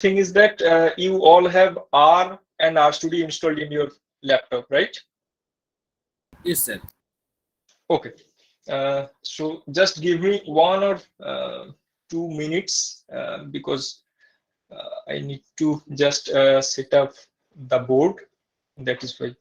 thing is that you all have R and R Studio installed in your laptop, right? Yes, sir. Okay. So just give me 1 or 2 minutes because I need to just set up the board. That is why.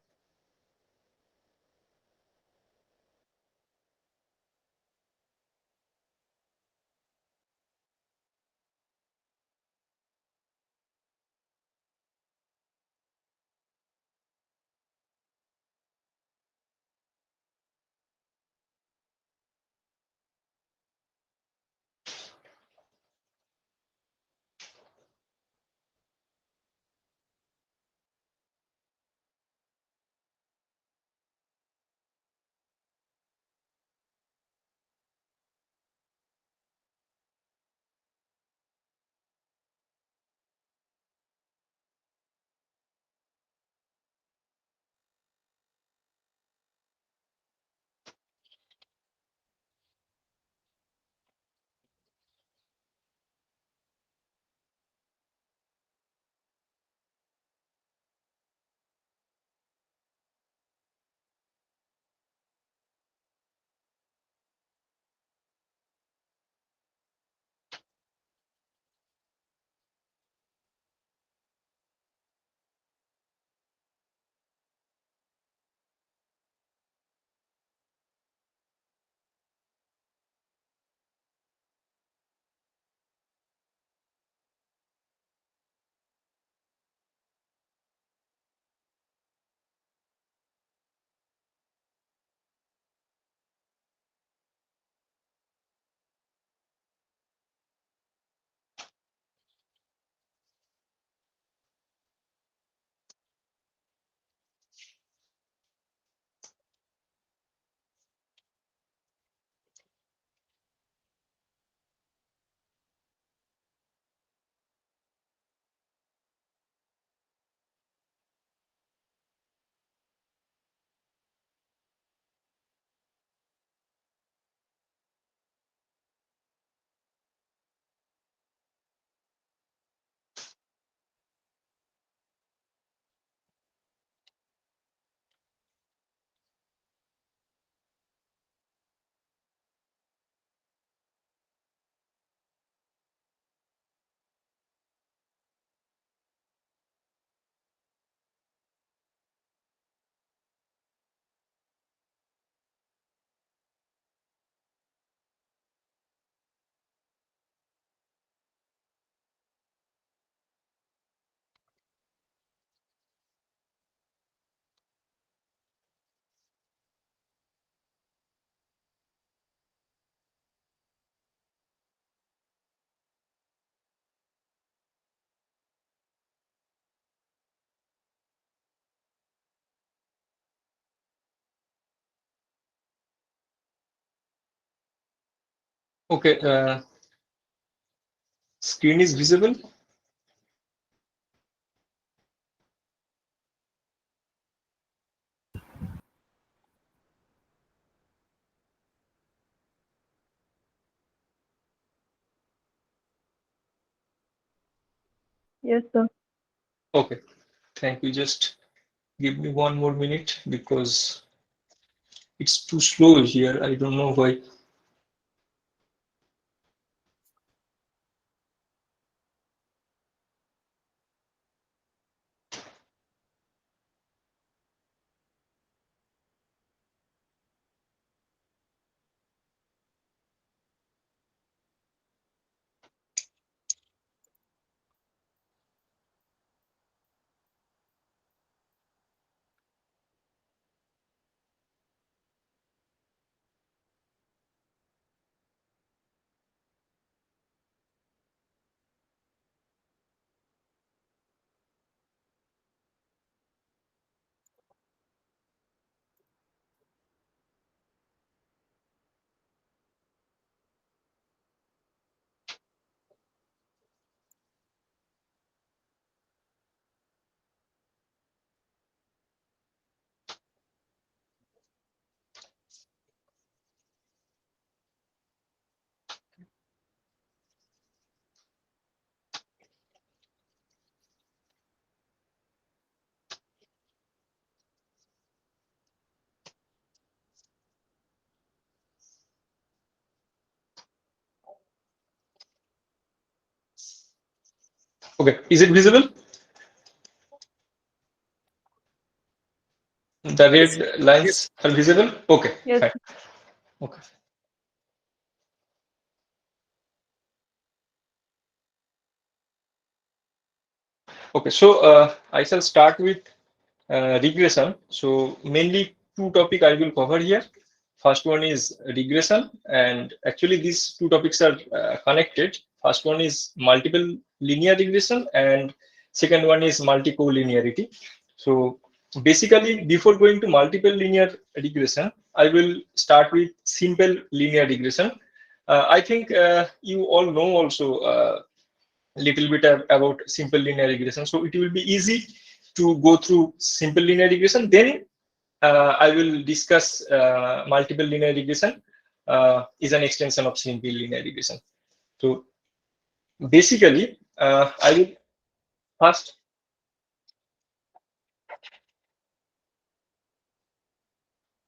Okay. Screen is visible. Yes, sir. Okay. Thank you. Just give me 1 more minute because it's too slow here. I don't know why. Okay, is it visible? The Yes. red Yes. lines are visible? Okay, Yes. fine. Okay. Okay, so I shall start with regression. So mainly two topic I will cover here. First one is regression, and actually these two topics are connected. First one is multiple linear regression, and second one is multi-collinearity. So basically, before going to multiple linear regression, I will start with simple linear regression. I think you all know also little bit about simple linear regression. So it will be easy to go through simple linear regression. Then I will discuss multiple linear regression is an extension of simple linear regression. So basically, I will first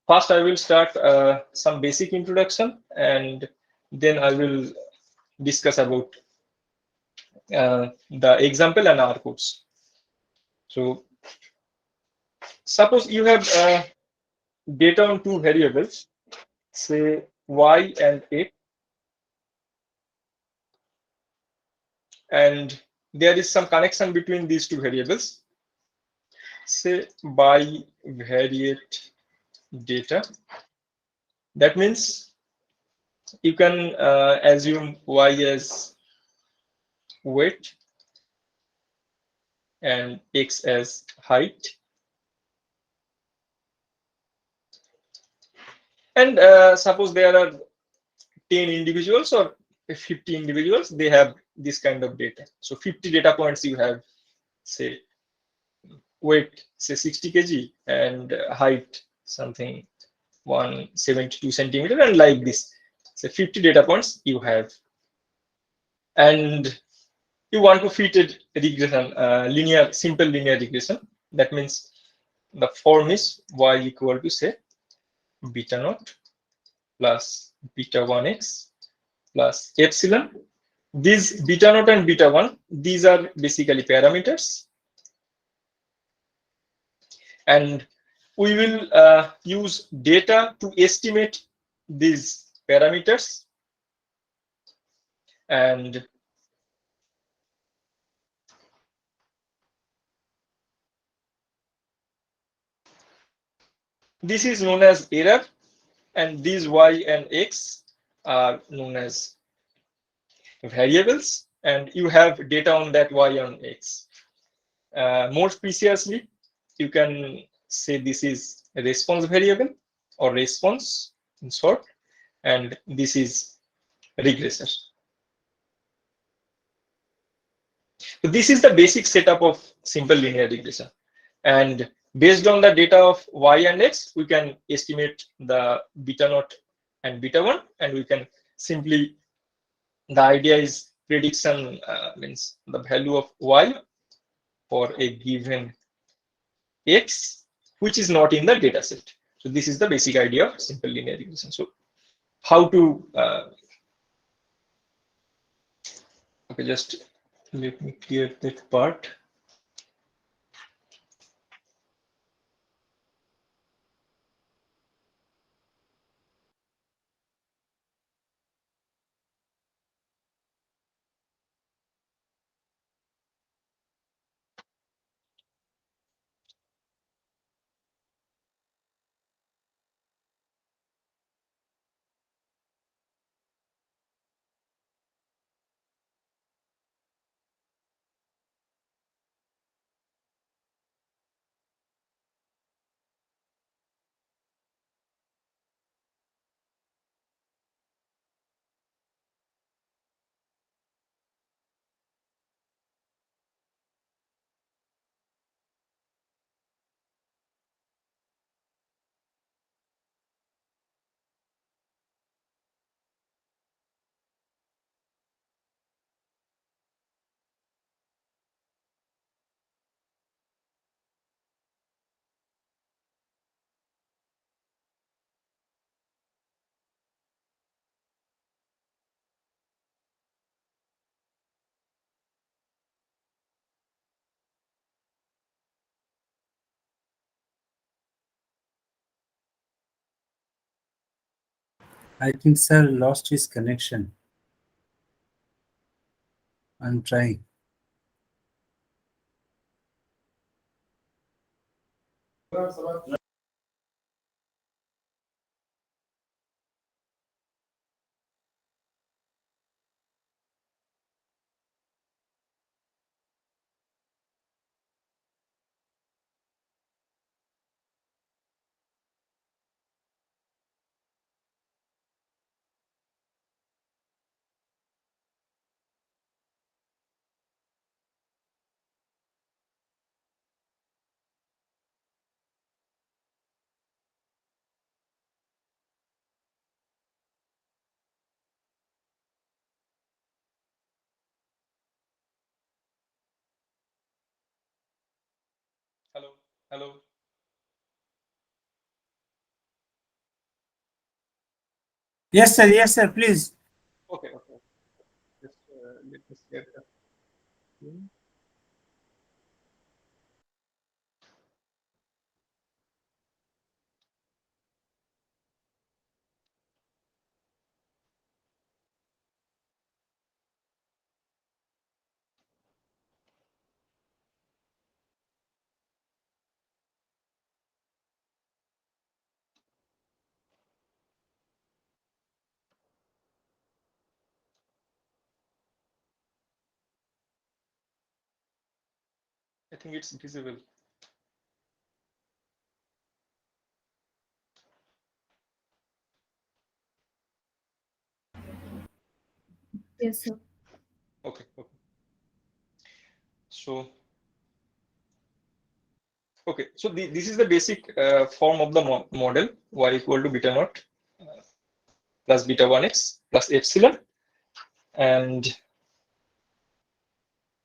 first I will start some basic introduction, and then I will discuss about the example and our course. So suppose you have data on two variables, say y and x, and there is some connection between these two variables, say bivariate data. That means you can assume y as weight and x as height, and suppose there are 10 individuals or 50 individuals, they have this kind of data. So 50 data points you have, say weight say 60 kg and height something 172 centimeter, and like this. So 50 data points you have, and you want to fit a regression, linear, simple linear regression. That means the form is y equal to say beta naught plus beta 1x plus epsilon. These beta naught and beta 1, these are basically parameters, and we will use data to estimate these parameters, and this is known as error, and these y and x are known as variables, and you have data on that y and x. More preciously, you can say this is a response variable or response in short, and this is regressor. So this is the basic setup of simple linear regression. And based on the data of y and x, we can estimate the beta naught and beta 1, and we can simply, the idea is prediction, means the value of y for a given x, which is not in the data set. So this is the basic idea of simple linear regression. So how to, okay, just let me clear that part. I think sir lost his connection. I'm trying. Hello, hello. Yes, sir, please. Okay, okay. Just let me share the screen. I think it's visible. Yes, sir. Okay, okay. So, okay, so this is the basic form of the model y equal to beta naught plus beta 1x plus epsilon, and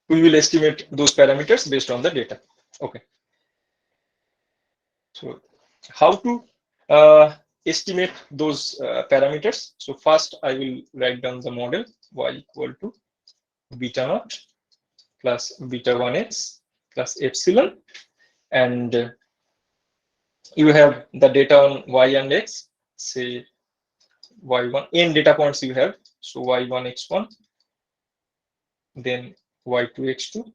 we will estimate those parameters based on the data. Okay, so how to estimate those parameters? So first I will write down the model y equal to beta naught plus beta 1x plus epsilon, and you have the data on y and x, say y1 n data points you have, so y1 x1, then y2 x2,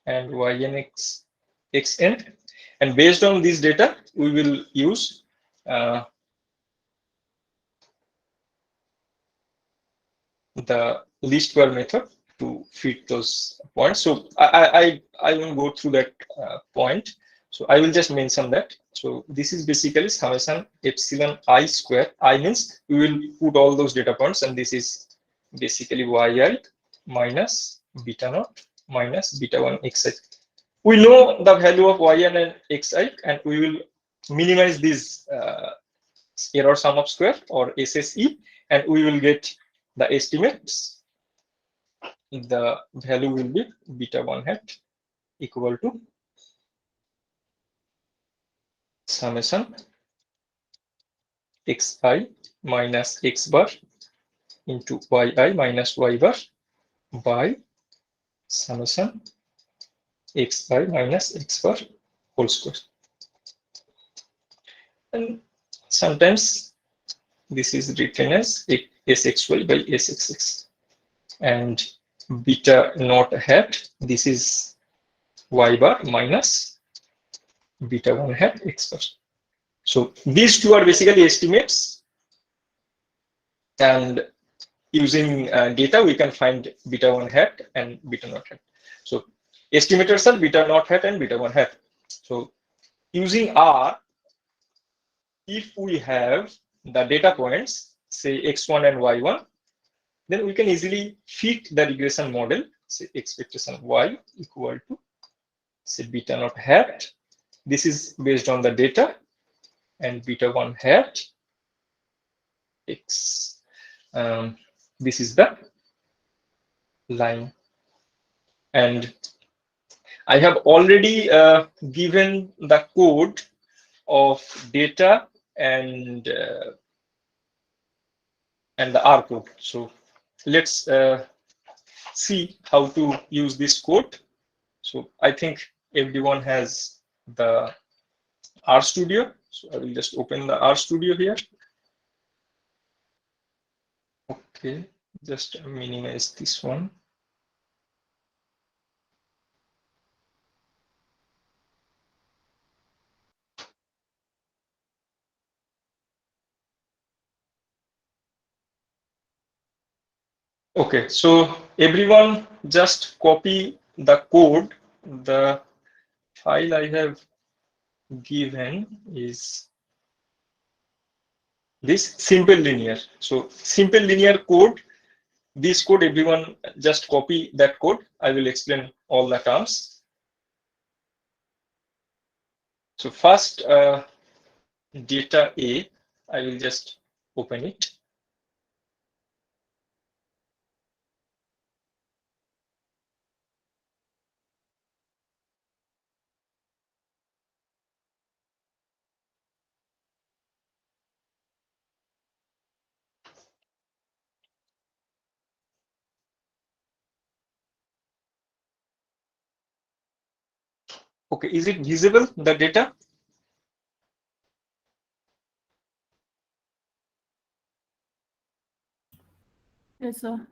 and yn xn, and based on this data we will use the least square method to fit those points. So I won't go through that point. So I will just mention that. So this is basically summation epsilon I square. I means we will put all those data points, and this is basically yi minus beta naught minus beta 1 xi. We know the value of yn and xi, and we will minimize this error sum of square or SSE, and we will get the estimates. The value will be beta 1 hat equal to summation xi minus x bar into yi minus y bar by summation xi minus x bar whole square. And sometimes this is written as sxy by sxx. And beta naught hat, this is y bar minus beta 1 hat x bar. So these two are basically estimates, and using data we can find beta 1 hat and beta naught hat. So estimators are beta naught hat and beta 1 hat. So using R, if we have the data points, say x1 and y1, then we can easily fit the regression model, say expectation y equal to, say, beta naught hat. This is based on the data, and beta 1 hat x. This is the line, and I have already given the code of data and the R code. So let's see how to use this code. So I think everyone has the R Studio. So I will just open the RStudio here. Okay, just minimize this one. Okay, so everyone just copy the code. The file I have given is this simple linear. So simple linear code, this code, everyone just copy that code. I will explain all the terms. So first data A, I will just open it. Okay, is it visible, the data? Yes, sir.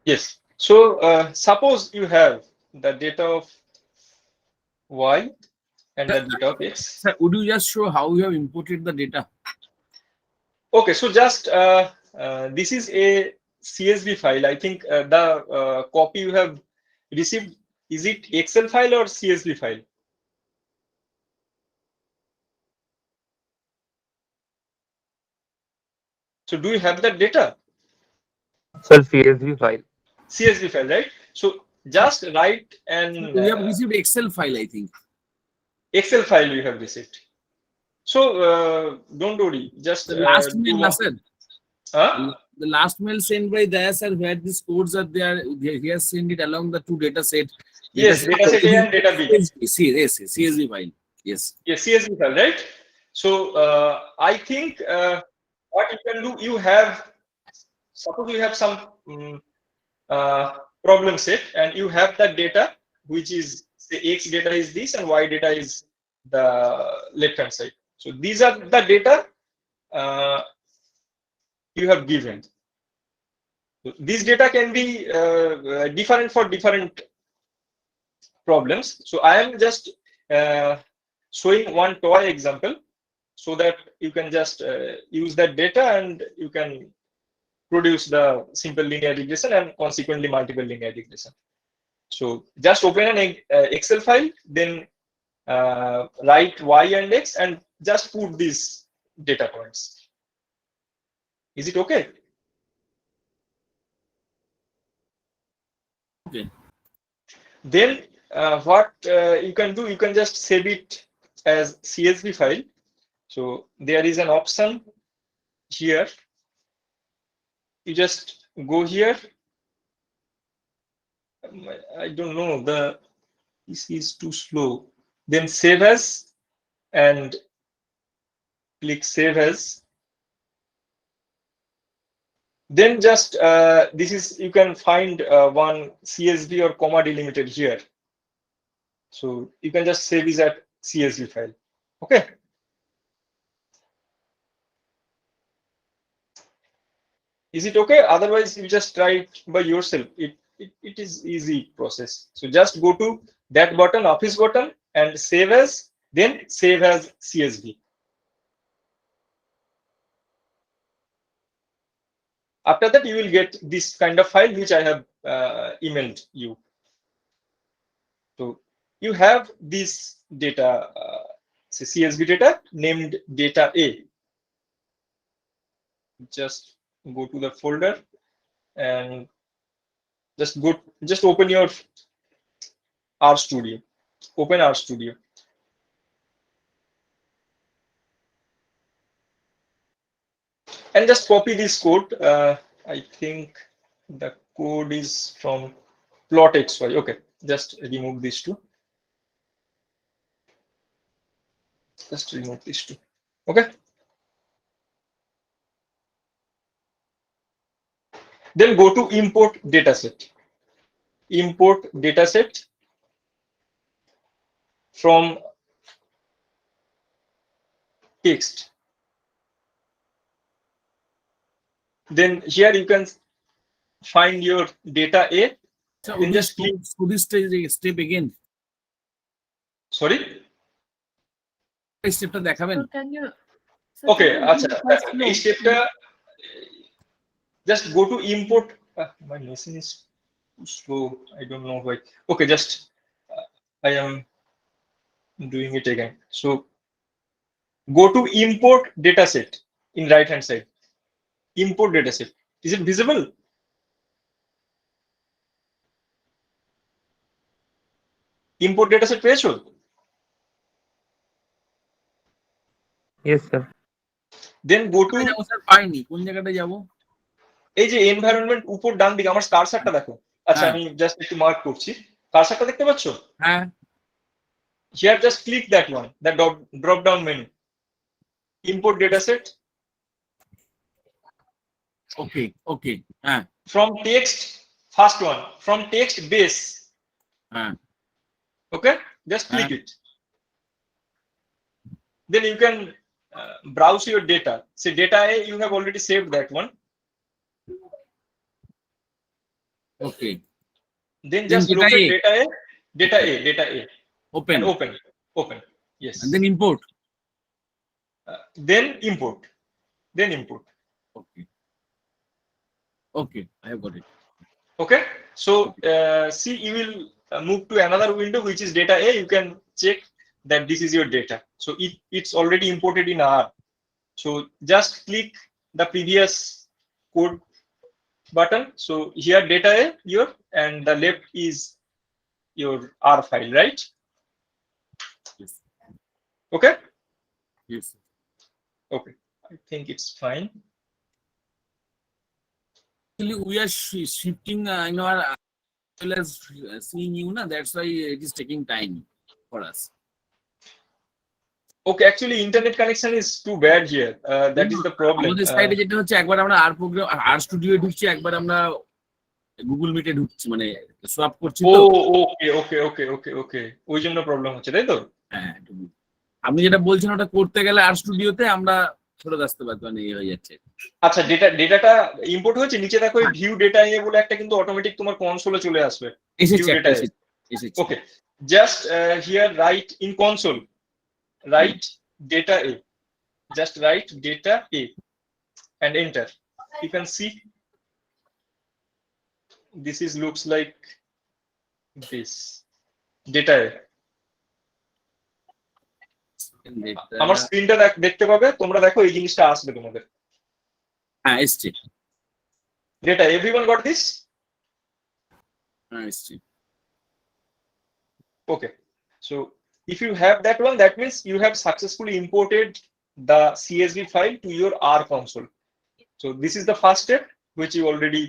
Yes. So suppose you have the data of Y and the data of X. Sir, would you just show how you have imported the data? Okay, so just this is a CSV file. I think the copy you have received, is it Excel file or CSV file? So do you have that data? Sir, CSV file. CSV file, right? So just write Sir, an we have received Excel file, I think. Excel file you have received. So don't worry, just The last do mail, one. sir. Huh? The last mail sent by Daya sir, where these codes are there, he has sent it along the two data set. Yes, data set A and data B. Yes, CSV file. Yes. Yes, CSV file, right? So I think what you can do, you have, suppose you have some problem set and you have that data, which is, say, X data is this and Y data is the left hand side. So these are the data you have given. These data can be different for different problems. So I am just showing one toy example so that you can just use that data and you can produce the simple linear regression and consequently multiple linear regression. So just open an Excel file, then write Y and X and just put these data points. Is it okay? Okay. Then what you can do, you can just save it as CSV file. So there is an option here. You just go here. I don't know, this is too slow. Then save as and click save as. Then just this is, you can find one CSV or comma delimited here. So you can just save this at CSV file. Okay. Is it okay? Otherwise, you just try it by yourself. It is easy process. So just go to that button, office button, and save as, then save as CSV. After that, you will get this kind of file which I have emailed you. So you have this data, CSV data named data A. Just go to the folder and just open your RStudio. Open RStudio. And just copy this code. I think the code is from plot XY. Okay, just remove these two. Just remove these two. Okay. Then go to import dataset. Import dataset from text. Then here you can find your data A. So Then just click. this step again. Sorry. এই স্টেপটা দেখাবেন? So can you? So Okay, can you আচ্ছা, give first flow? এই স্টেপটা just go to import. My machine is too slow. I don't know why. Okay, just I am doing it again. So go to import dataset in right hand side. Import dataset. Is it visible? Import dataset পেয়েছো? Yes, sir. Then go to যাবো sir, পাইনি, কোন জায়গাটা যাবো? এই যে environment উপর ডান দিকে আমার কারসারটা দেখো। আচ্ছা, হ্যাঁ। আমি জাস্ট একটু মার্ক করছি। কারসারটা দেখতে পাচ্ছো? হ্যাঁ। Here just click that one, that drop down menu. Import dataset. Okay. হ্যাঁ। From text, first one, from text base. হ্যাঁ। Okay, just click it. Then you can browse your data. Say data A, you have already saved that one. Okay. Then just data locate A. data A. Open. And open. Yes. And then import. Then import. Okay, I have got it. Okay, so see, you will move to another window which is data A. You can check that this is your data. So it's already imported in R. So just click the previous code button. So here data A and the left is your R file, right? Yes. Okay. Yes. Okay, I think it's fine. Actually, we are shifting in our as well as seeing you, na. That's why it is taking time for us. Okay, actually internet connection is too bad here. That is the problem. আমাদের সাইডে যেটা হচ্ছে, একবার আমরা আর studio ঢুকছি, একবার আমরা Google মিটে ঢুকছি, মানে সোয়াপ করছি তো। Okay. ওই জন্য প্রবলেম হচ্ছে, তাই তো? হ্যাঁ, আপনি যেটা বলছেন ওটা করতে গেলে আর স্টুডিওতে আমরা চলে আসতে পারবো, মানে হয়ে যাচ্ছে। আচ্ছা, ডেটাটা ইম্পোর্ট হয়েছে, নিচে দেখো এই ভিউ ডেটা এ বলে একটা কিন্তু অটোমেটিক তোমার কনসোলে চলে আসবে। এসেছে। Okay, just here write in console, write data A, just write data A and enter. You can see this is looks like this data A. আমার স্ক্রিনটা দেখতে পাবে, তোমরা দেখো এই জিনিসটা আসবে তোমাদের। হ্যাঁ, এসছে। Data, everyone got this? হ্যাঁ, এসছে। Okay, so if you have that one, that means you have successfully imported the CSV file to your R console. So this is the first step which you already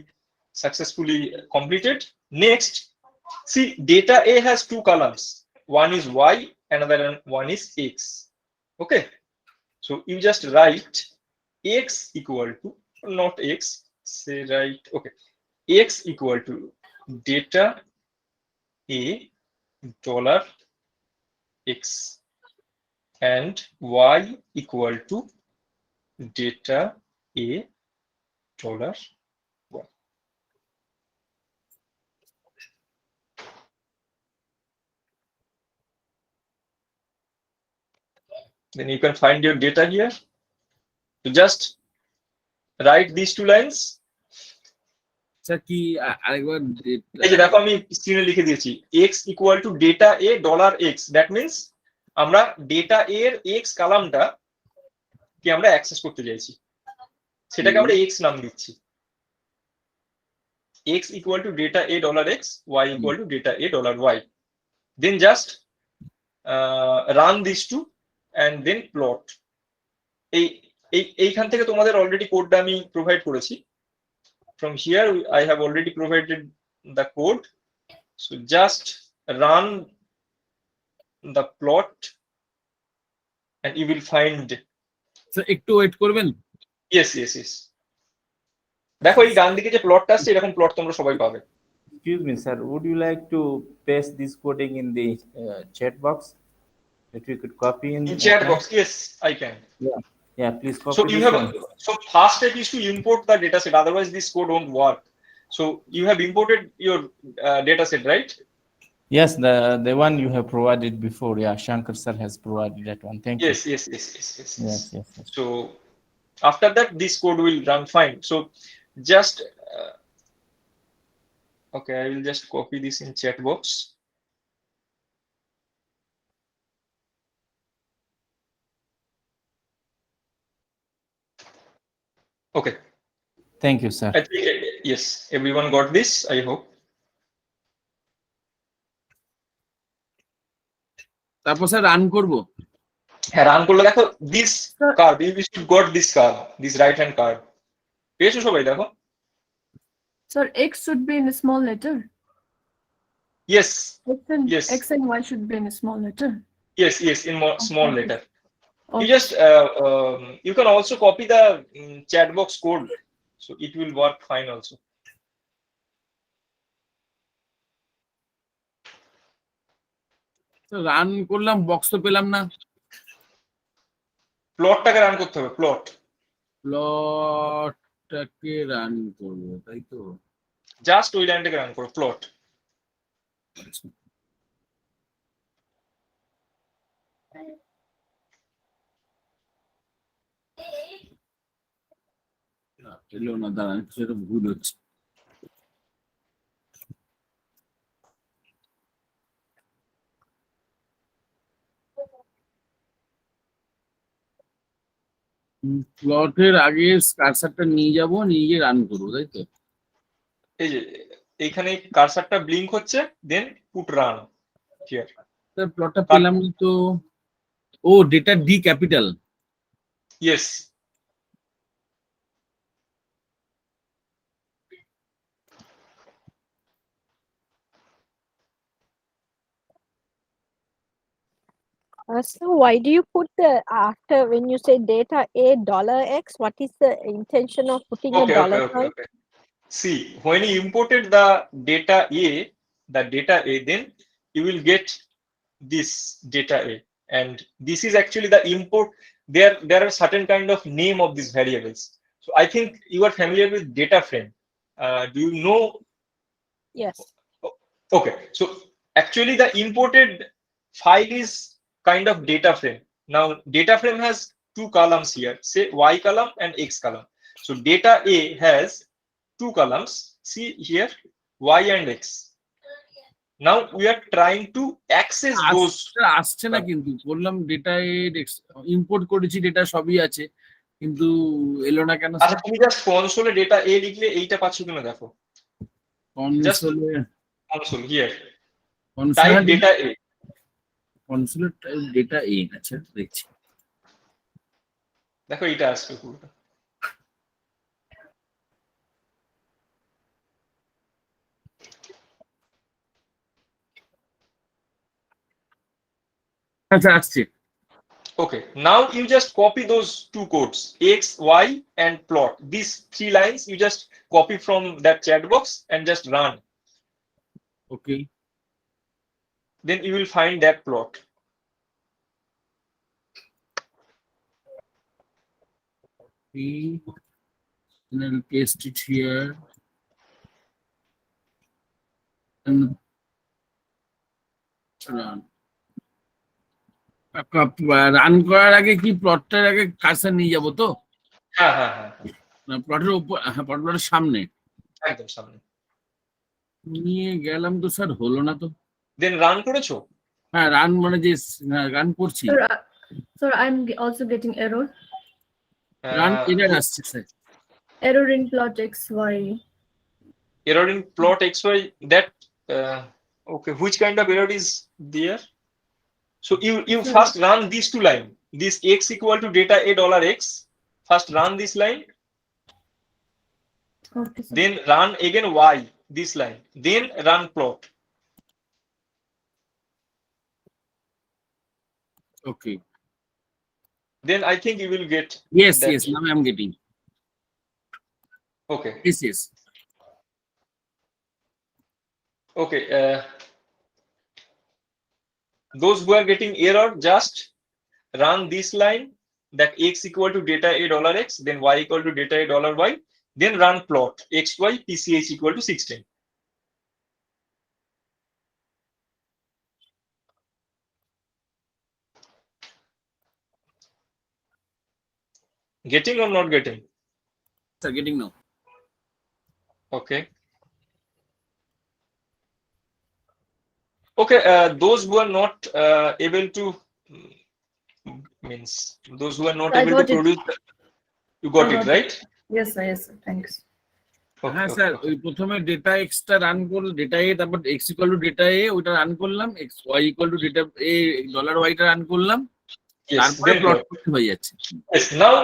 successfully completed. Next, see, data A has two columns. One is Y, another one is X. Okay, so you just write X equal to, not X, say write, okay, X equal to data A $X and Y equal to data A $Y. Then you can find your data here. So just write these two lines. Sir কি আরেকবার? এই যে দেখো আমি স্ক্রিনে লিখে দিয়েছি x equal to data A $X. That means আমরা ডেটা A এর x কলামটা কি আমরা অ্যাক্সেস করতে চাইছি, সেটাকে আমরা x নাম দিচ্ছি। x equal to data A $X, y equal to data A $Y. Then just run these two and then plot. এইখান থেকে তোমাদের অলরেডি কোডটা আমি প্রোভাইড করেছি। From here I have already provided the code, so just run the plot and you will find. Sir একটু wait করবেন। Yes. দেখো এই ডান দিকে যে প্লটটা আসছে, এরকম প্লট তোমরা সবাই পাবে। Excuse me, sir. Would you like to paste this coding in the chat box? If you could copy In chat box, yes, I can. Yeah, please copy So you this have one. so first step is to import the dataset. Otherwise, this code won't work. So you have imported your dataset, right? Yes, the one you have provided before. Yeah, Shankar sir has provided that one. Thank you. Yes. Yes, yes. So after that, this code will run fine. So just okay, I will just copy this in chat box. Okay. Thank you, sir. I think yes, everyone got this. I hope. তারপর sir run করবো। হ্যাঁ run করলে দেখো this Sir, curve, you should got this curve, this right hand curve. পেয়েছো সবাই দেখো? sir, X should be in a small letter. Yes, yes. X and Y should be in a small letter. yes, in more, small Okay. letter. You Okay. just you can also copy the chat box code, so it will work fine also. Run করলাম, box তো পেলাম না। প্লটটাকে run করতে হবে, plot. প্লটটাকে run করবো, তাই তো? Just ওই লাইনটাকে রান করো, প্লট। এলো না, দাঁড়ান, কিছু একটা ভুল হচ্ছে। প্লটের আগে কার্সারটা নিয়ে যাব, নিয়ে গিয়ে রান করবো, তাই তো? এই যে এইখানে কার্সারটা ব্লিঙ্ক হচ্ছে, দেন পুট রান হিয়ার। প্লটটা পেলাম না তো। ও, data D capital. Yes. So why do you put the after when you say data A $X? What is the intention of putting a dollar sign? Okay. See, when you imported the data A, then you will get this data A, and this is actually the import. There are certain kind of name of these variables. So I think you are familiar with data frame. Do you know? Yes. Okay, so actually the imported file is kind of data frame. Now data frame has two columns here, say Y column and X column. So data A has two columns, see here, Y and X. Now we are trying to access those. আসছে না, কিন্তু বললাম data import করেছি, data সবই আছে, কিন্তু এলো না কেন? আচ্ছা তুমি জাস্ট কনসোলে ডেটা এ লিখলে এইটা পাচ্ছ কিনা দেখো। কনসোলে কনসোল হিয়ার কনসোলে টাইপ ডেটা এ। কনসোলে টাইপ ডেটা এ। আচ্ছা, দেখছি। দেখো এইটা আসবে পুরোটা। আচ্ছা, আসছে। Okay, now you just copy those two codes, X, Y, and plot. These three lines you just copy from that chat box and just run. Okay. Then you will find that plot. And I'll paste it here. And run. Run করার আগে কি প্লটটার আগে cursor নিয়ে যাব তো? হ্যাঁ। প্লটের উপর, হ্যাঁ, প্লটের সামনে একদম সামনে নিয়ে গেলাম তো স্যার, হলো না তো। দেন রান করেছো? হ্যাঁ, রান মানে যে রান করছি। Sir, I'm also getting error. Run error আসছে sir. Error in plot XY. Error in plot XY, that okay, which kind of error is there? So you first run these two lines, this X equal to data A $X. First run this line. Okay, sir. Then run again Y, this line, then run plot. Okay. Then I think you will get Yes, that. yes, now I'm getting. Okay. Yes. Okay. those who are getting error, just run this line, that x equal to data a dollar x, then y equal to data a dollar y, then run plot xy pch equal to 16. Getting or not getting? Sir, getting now. Okay. Okay, those who are not able to, means those who are not I able to got it. produce, you got I it, got right? Yes, sir. Yes, sir. Thanks. Okay, হ্যাঁ okay, sir, okay. ওই প্রথমে data এক্সটা run করল, data A, তারপর X equal to data A ওইটা run করলাম, X Y equal to data A dollar ওয়াইটা run করলাম, Yes, তারপরে then প্লট plot. করতে হয়ে যাচ্ছে। Yes, now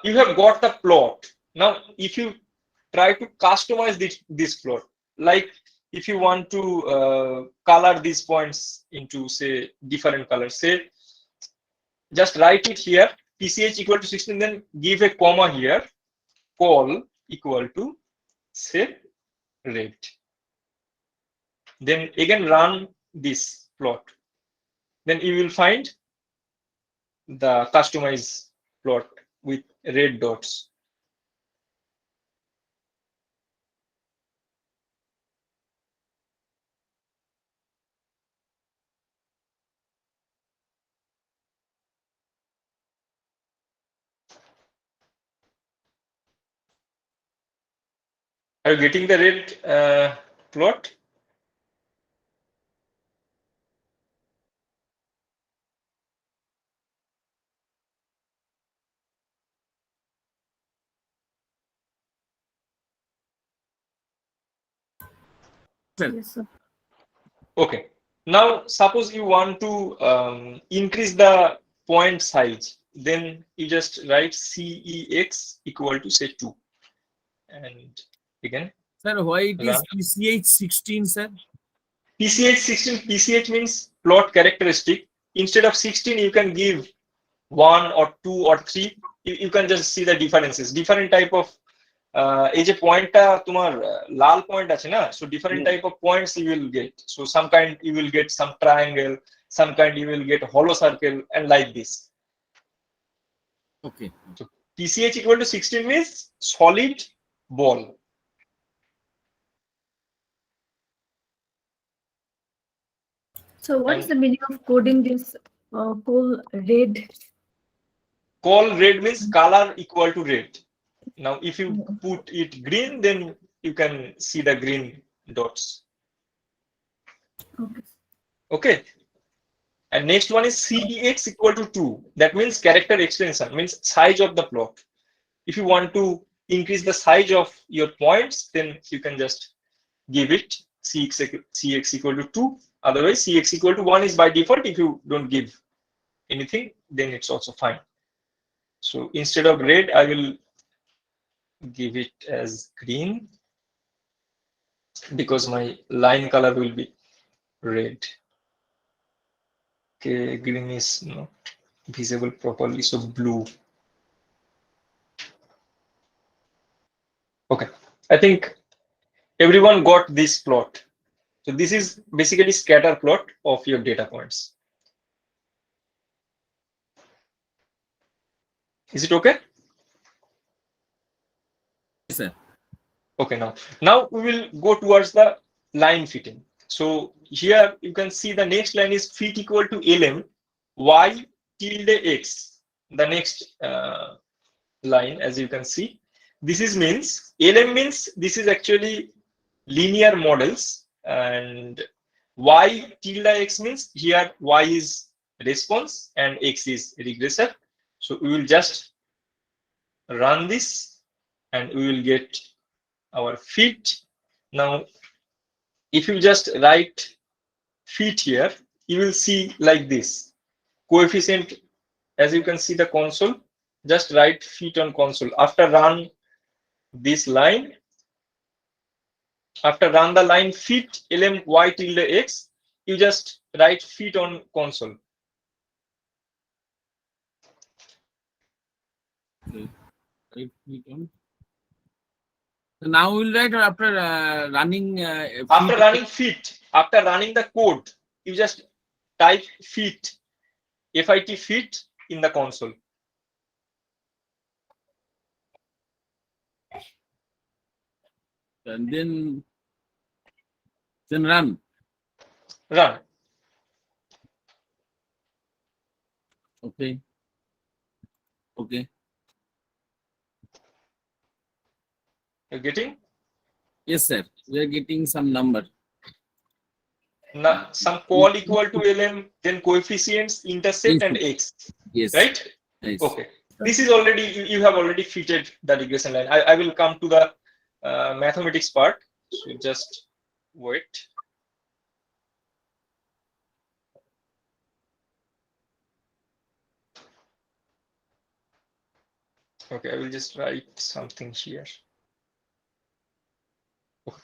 you have got the plot. Now, if you try to customize this plot, like if you want to color these points into, say, different colors, say, just write it here, pch equal to 16, then give a comma here, call equal to, say, red. Then again run this plot. Then you will find the customized plot with red dots. Are you getting the red plot? Yes, sir. Okay. Now, suppose you want to increase the point size, then you just write CEX equal to, say, 2. And again, sir, why it is run. পিসিএইচ 16 sir? PCH 16, PCH means plot characteristic. Instead of 16, you can give 1 or 2 or 3. You can just see the differences. Different type of এই যে পয়েন্টটা তোমার লাল point আছে না, so different type of points you will get. So some kind you will get some triangle, some kind you will get hollow circle, and like this. Okay, So PCH equal to 16 means solid ball. So what's And the meaning of coding this whole red? call red means color equal to red. Now if you Mm. put it green, then you can see the green dots. Okay. Okay. And next one is CEX equal to 2. That means character extension, means size of the plot. If you want to increase the size of your points, then you can just give it CX equal to 2. Otherwise, CX equal to 1 is by default. If you don't give anything, then it's also fine. So instead of red, I will give it as green, because my line color will be red. Okay, green is not visible properly, so blue. Okay, I think everyone got this plot. So this is basically scatter plot of your data points. Is it okay? Sir. Okay, now we will go towards the line fitting. So here you can see the next line is fit equal to lm y tilde x. The next line, as you can see, this is means lm means this is actually linear models, and y tilde x means here y is response and x is regressor. So we will just run this and we will get our fit. Now if you just write fit here, you will see like this coefficient. As you can see the console, just write fit on console. After run this line, after run the line fit lm y tilde x, you just write fit on console. Now we'll write after running. After running fit, after running the code, you just type fit fit in the console. And then run. Run. Okay. Okay. You're getting? Yes, sir. We are getting some number. Now, some call equal to lm, then coefficients, intercept, and x. Yes. Right? Yes. Okay. This is already, you have already fitted the regression line. I will come to the mathematics part. So just wait. Okay, I will just write something here. Okay.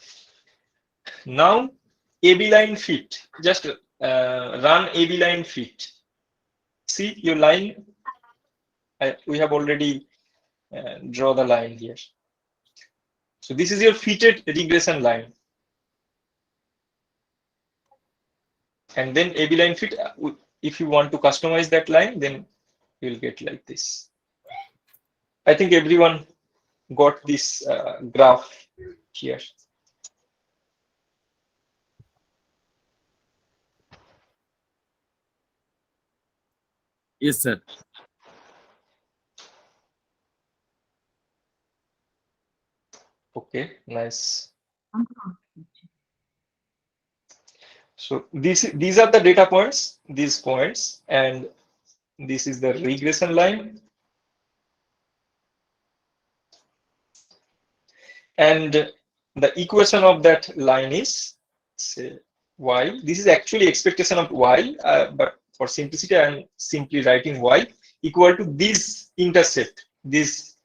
Now, AB line fit. Just run AB line fit. See your line. We have already draw the line here. So this is your fitted regression line. And then AB line fit, if you want to customize that line, then you'll get like this. I think everyone got this graph here. Yes, sir. Okay, nice. So these are the data points, these points, and this is the regression line. And the equation of that line is, say, y. This is actually expectation of y, but for simplicity, I am simply writing y equal to this intercept, this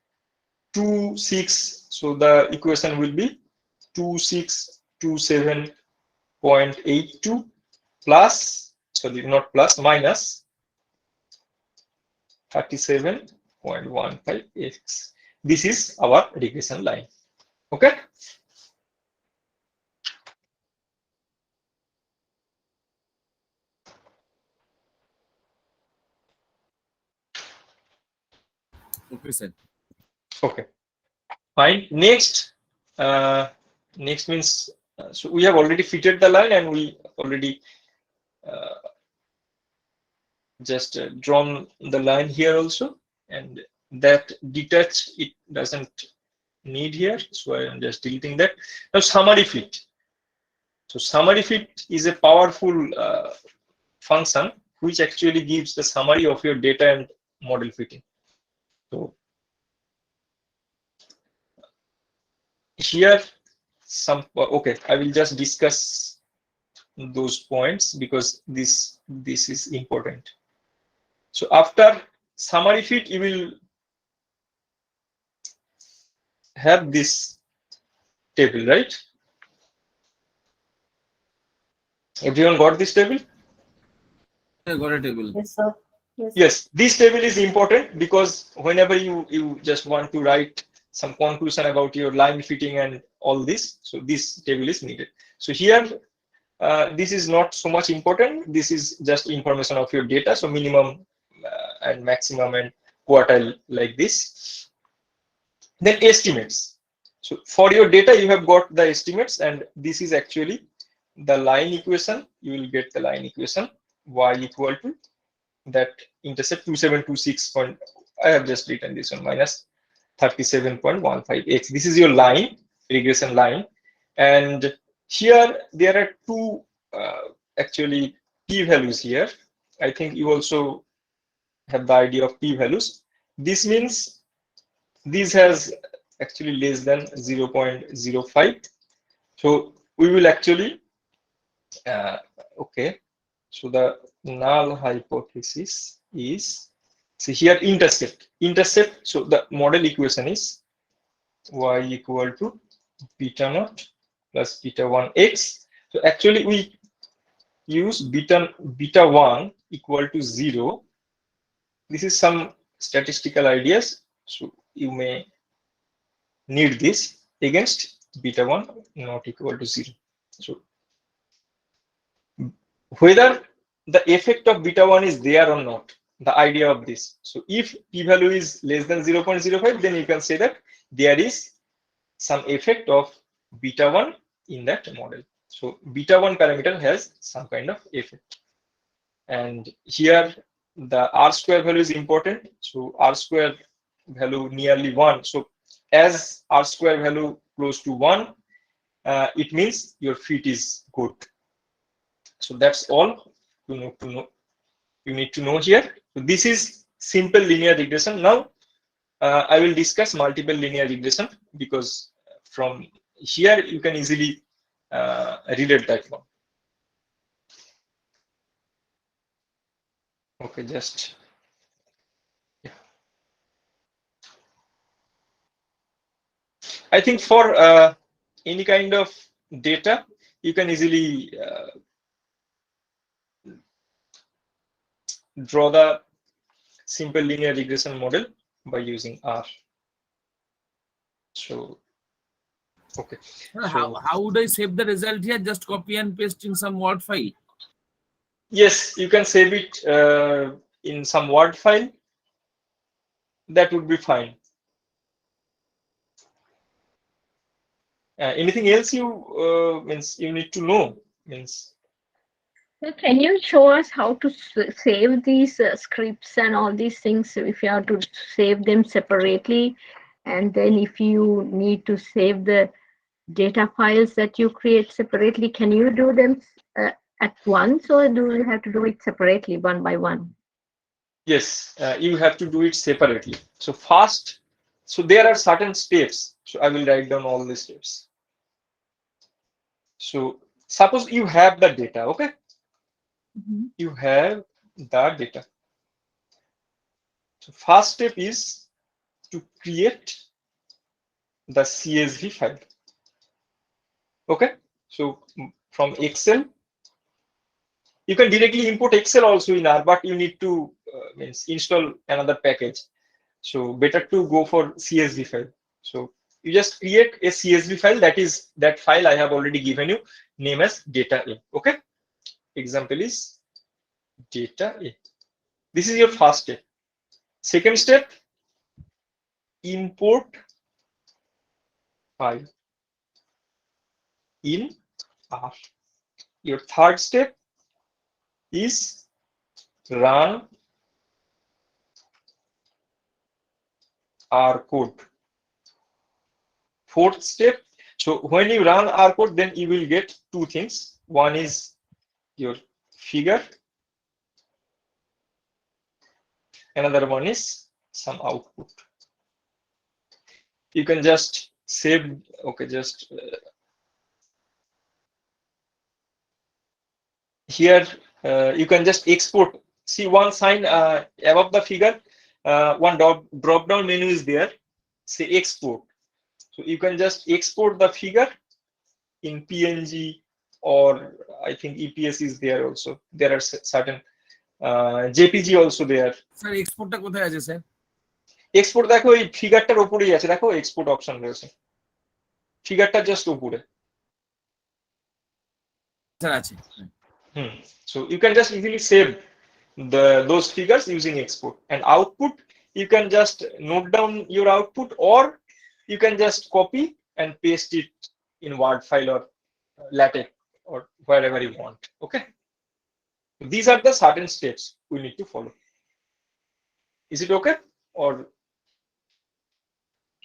2, 6. So the equation will be 2627.82 plus, sorry, not plus, minus 37.15x. This is our regression line. Okay. Okay, sir. Okay. Fine. Next, next means so we have already fitted the line and we already just drawn the line here also, and that detached it doesn't need here, so I am just deleting that. Now summary fit. So summary fit is a powerful function which actually gives the summary of your data and model fitting. So here some, okay, I will just discuss those points because this is important. So after summary fit, you will have this table, right? Everyone got this table? I got a table. Yes, sir. Yes. Yes, this table is important because whenever you just want to write some conclusion about your line fitting and all this, so this table is needed. So here, this is not so much important. This is just information of your data. So minimum and maximum and quartile like this. Then estimates. So for your data, you have got the estimates, and this is actually the line equation. You will get the line equation y equal to that intercept 2726. I have just written this one minus 37.15x. This is your line, regression line, and here there are two actually p-values here. I think you also have the idea of p-values. This means this has actually less than 0.05. So we will actually okay. So the null hypothesis is, see here intercept. So the model equation is y equal to beta naught plus beta 1x. So actually we use beta 1 equal to 0. This is some statistical ideas. So you may need this against beta 1 not equal to 0. So whether the effect of beta 1 is there or not, the idea of this. So if p-value is less than 0.05, then you can say that there is some effect of beta 1 in that model. So beta 1 parameter has some kind of effect. And here the R square value is important. So R square value nearly 1. So as R square value close to 1, it means your fit is good. So that's all you need to know here. So this is simple linear regression. Now I will discuss multiple linear regression, because from here you can easily relate that one. Okay, just yeah. I think for any kind of data, you can easily draw the simple linear regression model by using R. So, okay. How would I save the result here? Just copy and paste in some Word file. Yes, you can save it in some Word file. That would be fine. Anything else you means you need to know? Means So can you show us how to save these scripts and all these things? If you have to save them separately, and then if you need to save the data files that you create separately, can you do them at once, or do you have to do it separately, one by one? yes, you have to do it separately. So first, so there are certain steps. So I will write down all the steps. So suppose you have the data, okay? You have the data. So first step is to create the CSV file. Okay, so from Excel, you can directly import Excel also in R, but you need to means install another package. So better to go for CSV file. So you just create a CSV file. That file I have already given you, name as data A. Okay, example is data A. This is your first step. Second step, import file in R. Your third step is run R code. Fourth step, so when you run R code, then you will get two things. One is your figure, another one is some output. You can just save, okay, just here you can just export. See one sign above the figure, one drop down menu is there, say export. So you can just export the figure in PNG, or I think EPS is there also. There are certain JPG also there. Sir, export টা কোথায় আছে sir? Export দেখো এই ফিগারটার উপরেই আছে, দেখো export option রয়েছে, ফিগারটা just উপরে। স্যার আছে। So you can just easily save those figures using export. And output, you can just note down your output, or you can just copy and paste it in Word file or LaTeX or wherever you want. Okay, these are the certain steps we need to follow. Is it okay, or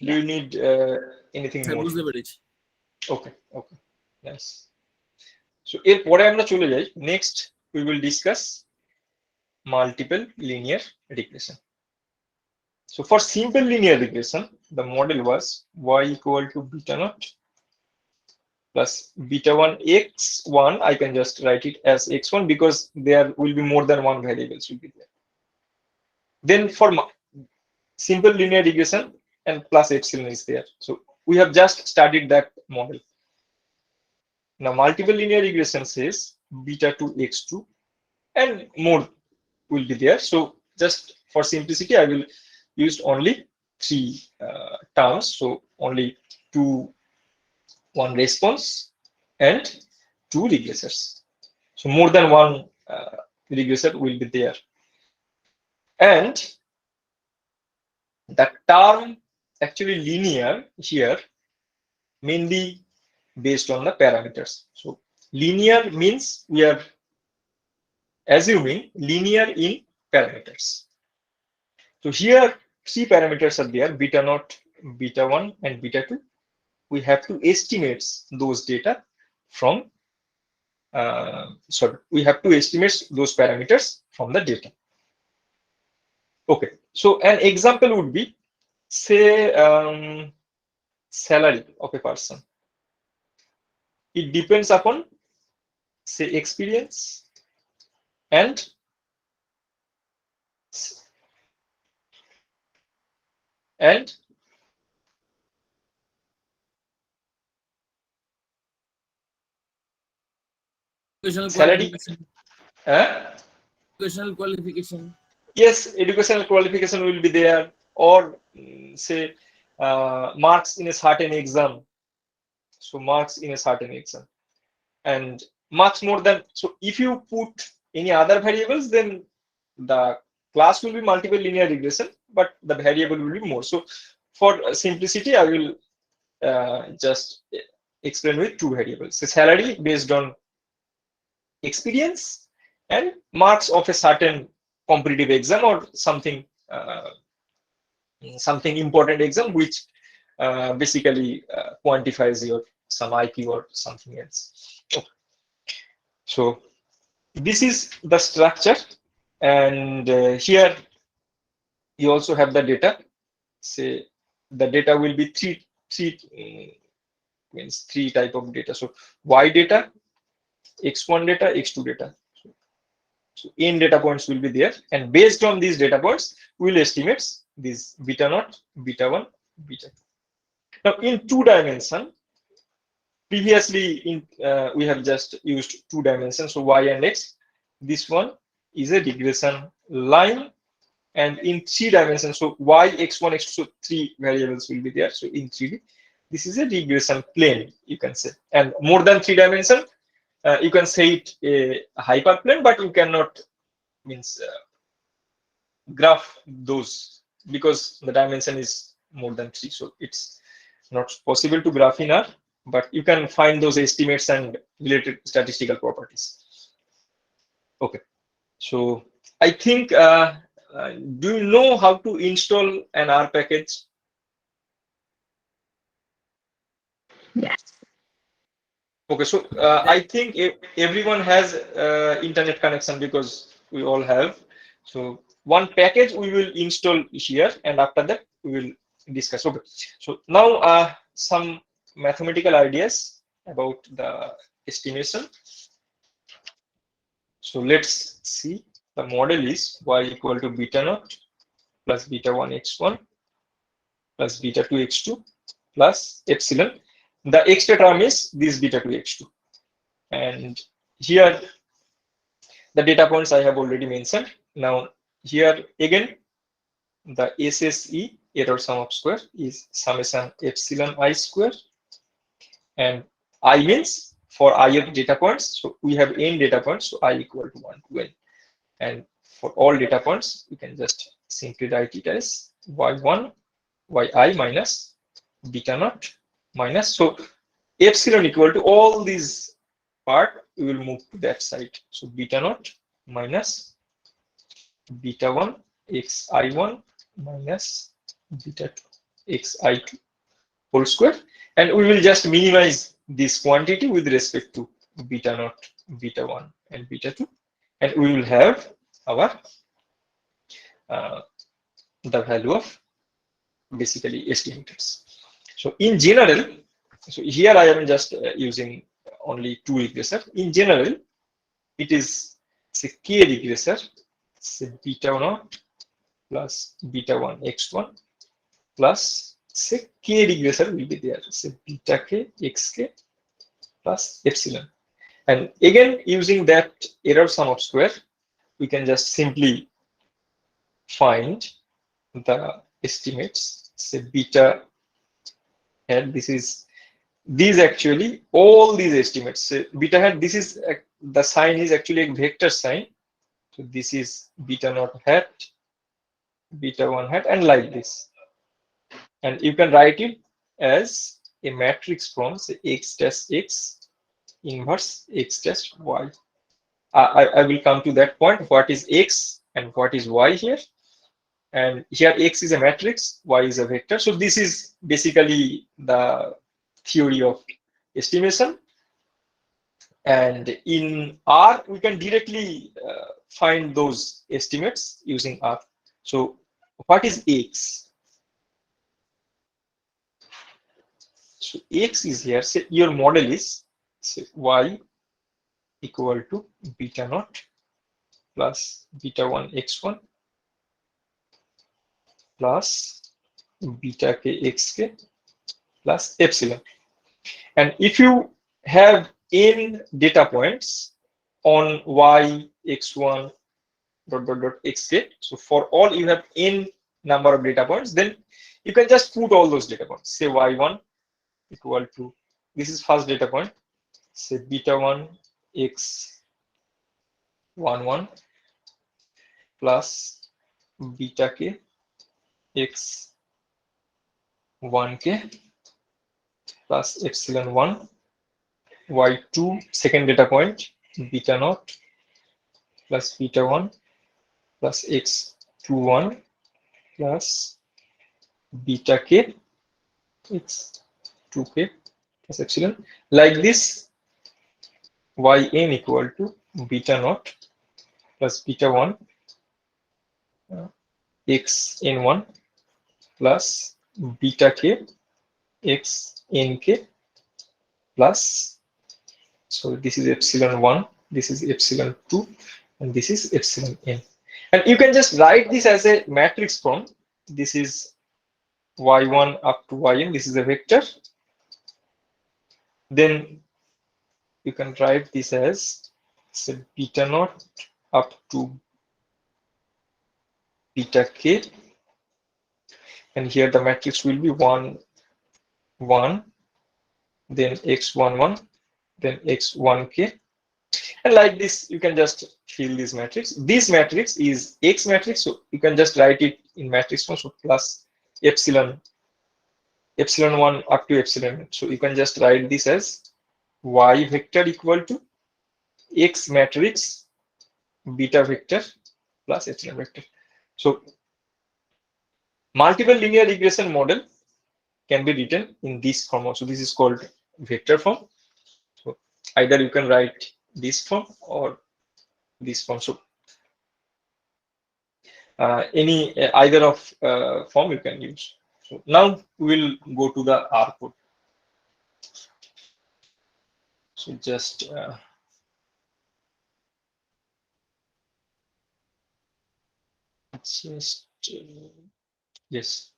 do you need anything sir more? বুঝতে পেরেছি। Okay, okay, nice. So এরপরে আমরা চলে যাই, next we will discuss multiple linear regression. So for simple linear regression, the model was y equal to beta naught plus beta 1 x1. I can just write it as x1 because there will be more than one variables will be there. Then for simple linear regression, and plus epsilon is there. So we have just studied that model. Now multiple linear regression says beta 2 x2 and more will be there. So just for simplicity, I will use only three terms. So only one response and two regressors. So more than one regressor will be there. And the term actually linear here mainly based on the parameters. So linear means we are assuming linear in parameters. So here three parameters are there: beta naught, beta 1, and beta 2. We have to estimate those data from we have to estimate those parameters from the data. Okay, so an example would be, say, salary of a person. It depends upon, say, experience and Educational salary. qualification. Uh, Educational qualification. yes, educational qualification will be there, or say marks in a certain exam. So marks in a certain exam, and much more than. So if you put any other variables, then the class will be multiple linear regression, but the variable will be more. So for simplicity, I will just explain with two variables: so salary based on experience and marks of a certain competitive exam or something something important exam, which basically quantifies your some IQ or something else. Okay. So this is the structure, and here you also have the data. Say the data will be three type of data. So Y data, X1 data, X2 data. So n data points will be there, and based on these data points, we'll estimate this beta naught, beta 1, beta 2. Now in 2-dimension, previously we have just used 2 dimensions, so Y and X. This one is a regression line, and in 3 dimensions, so Y, X1, X2, so 3 variables will be there. So in 3D, this is a regression plane, you can say. And more than 3 dimension, you can say it a hyperplane, but you cannot means graph those because the dimension is more than 3. So it's not possible to graph in R, but you can find those estimates and related statistical properties. Okay, so I think do you know how to install an R package? Yes. Okay, so I think everyone has internet connection because we all have. So one package we will install here, and after that we will discuss. Okay, so now some mathematical ideas about the estimation. So let's see. The model is Y equal to beta naught plus beta 1 x1 plus beta 2 x2 plus epsilon. The extra term is this beta 2 x2. And here the data points I have already mentioned. Now here again the SSE, error sum of square, is summation epsilon I square, and I means for I of data points. So we have n data points, so I equal to 1 to n. And for all data points, we can just simply write it as y1 yi minus beta naught minus. So epsilon equal to all these part, we will move to that side. So beta naught minus beta 1 xi1 minus beta 2 xi2 whole square, and we will just minimize this quantity with respect to beta naught, beta 1, and beta 2, and we will have our the value of basically estimators. So in general, so here I am just using only 2 regressor. In general, it is say k regressor, say beta naught plus beta 1 x1 plus say k regressor will be there, say beta k xk plus epsilon. And again, using that error sum of square, we can just simply find the estimates. Say beta, and this is these actually all these estimates. Say beta hat, this is the sign is actually a vector sign. So this is beta naught hat, beta 1 hat, and like this. And you can write it as a matrix from, say, x dash x inverse x dash y. I will come to that point, what is x and what is y here. And here x is a matrix, y is a vector. So this is basically the theory of estimation. And in R, we can directly find those estimates using R. So what is x? So x is here, say your model is, say, y equal to beta naught plus beta 1 x1 plus beta k xk plus epsilon. And if you have n data points on y x1 dot dot dot xk, so for all you have n number of data points, then you can just put all those data points. Say y1 equal to, this is first data point, say beta 1 x11 plus beta k x1k plus epsilon 1, y2 second data point beta naught plus beta 1 plus x21 plus beta k x2k plus epsilon. Like this, yn equal to beta naught plus beta 1 xn1 plus beta k xnk plus, so this is epsilon 1, this is epsilon 2, and this is epsilon n. And you can just write this as a matrix form. This is y1 up to yn, this is a vector. Then you can write this as, say, beta naught up to beta k, and here the matrix will be 1 1, then x11, then x1k, and like this you can just fill this matrix. This matrix is x matrix, so you can just write it in matrix form, so plus epsilon 1 up to epsilon n. So you can just write this as y vector equal to x matrix beta vector plus epsilon vector. So multiple linear regression model can be written in this form also. This is called vector form. So either you can write this form or this form. So any either of form you can use. So now we will go to the R code. So just yes.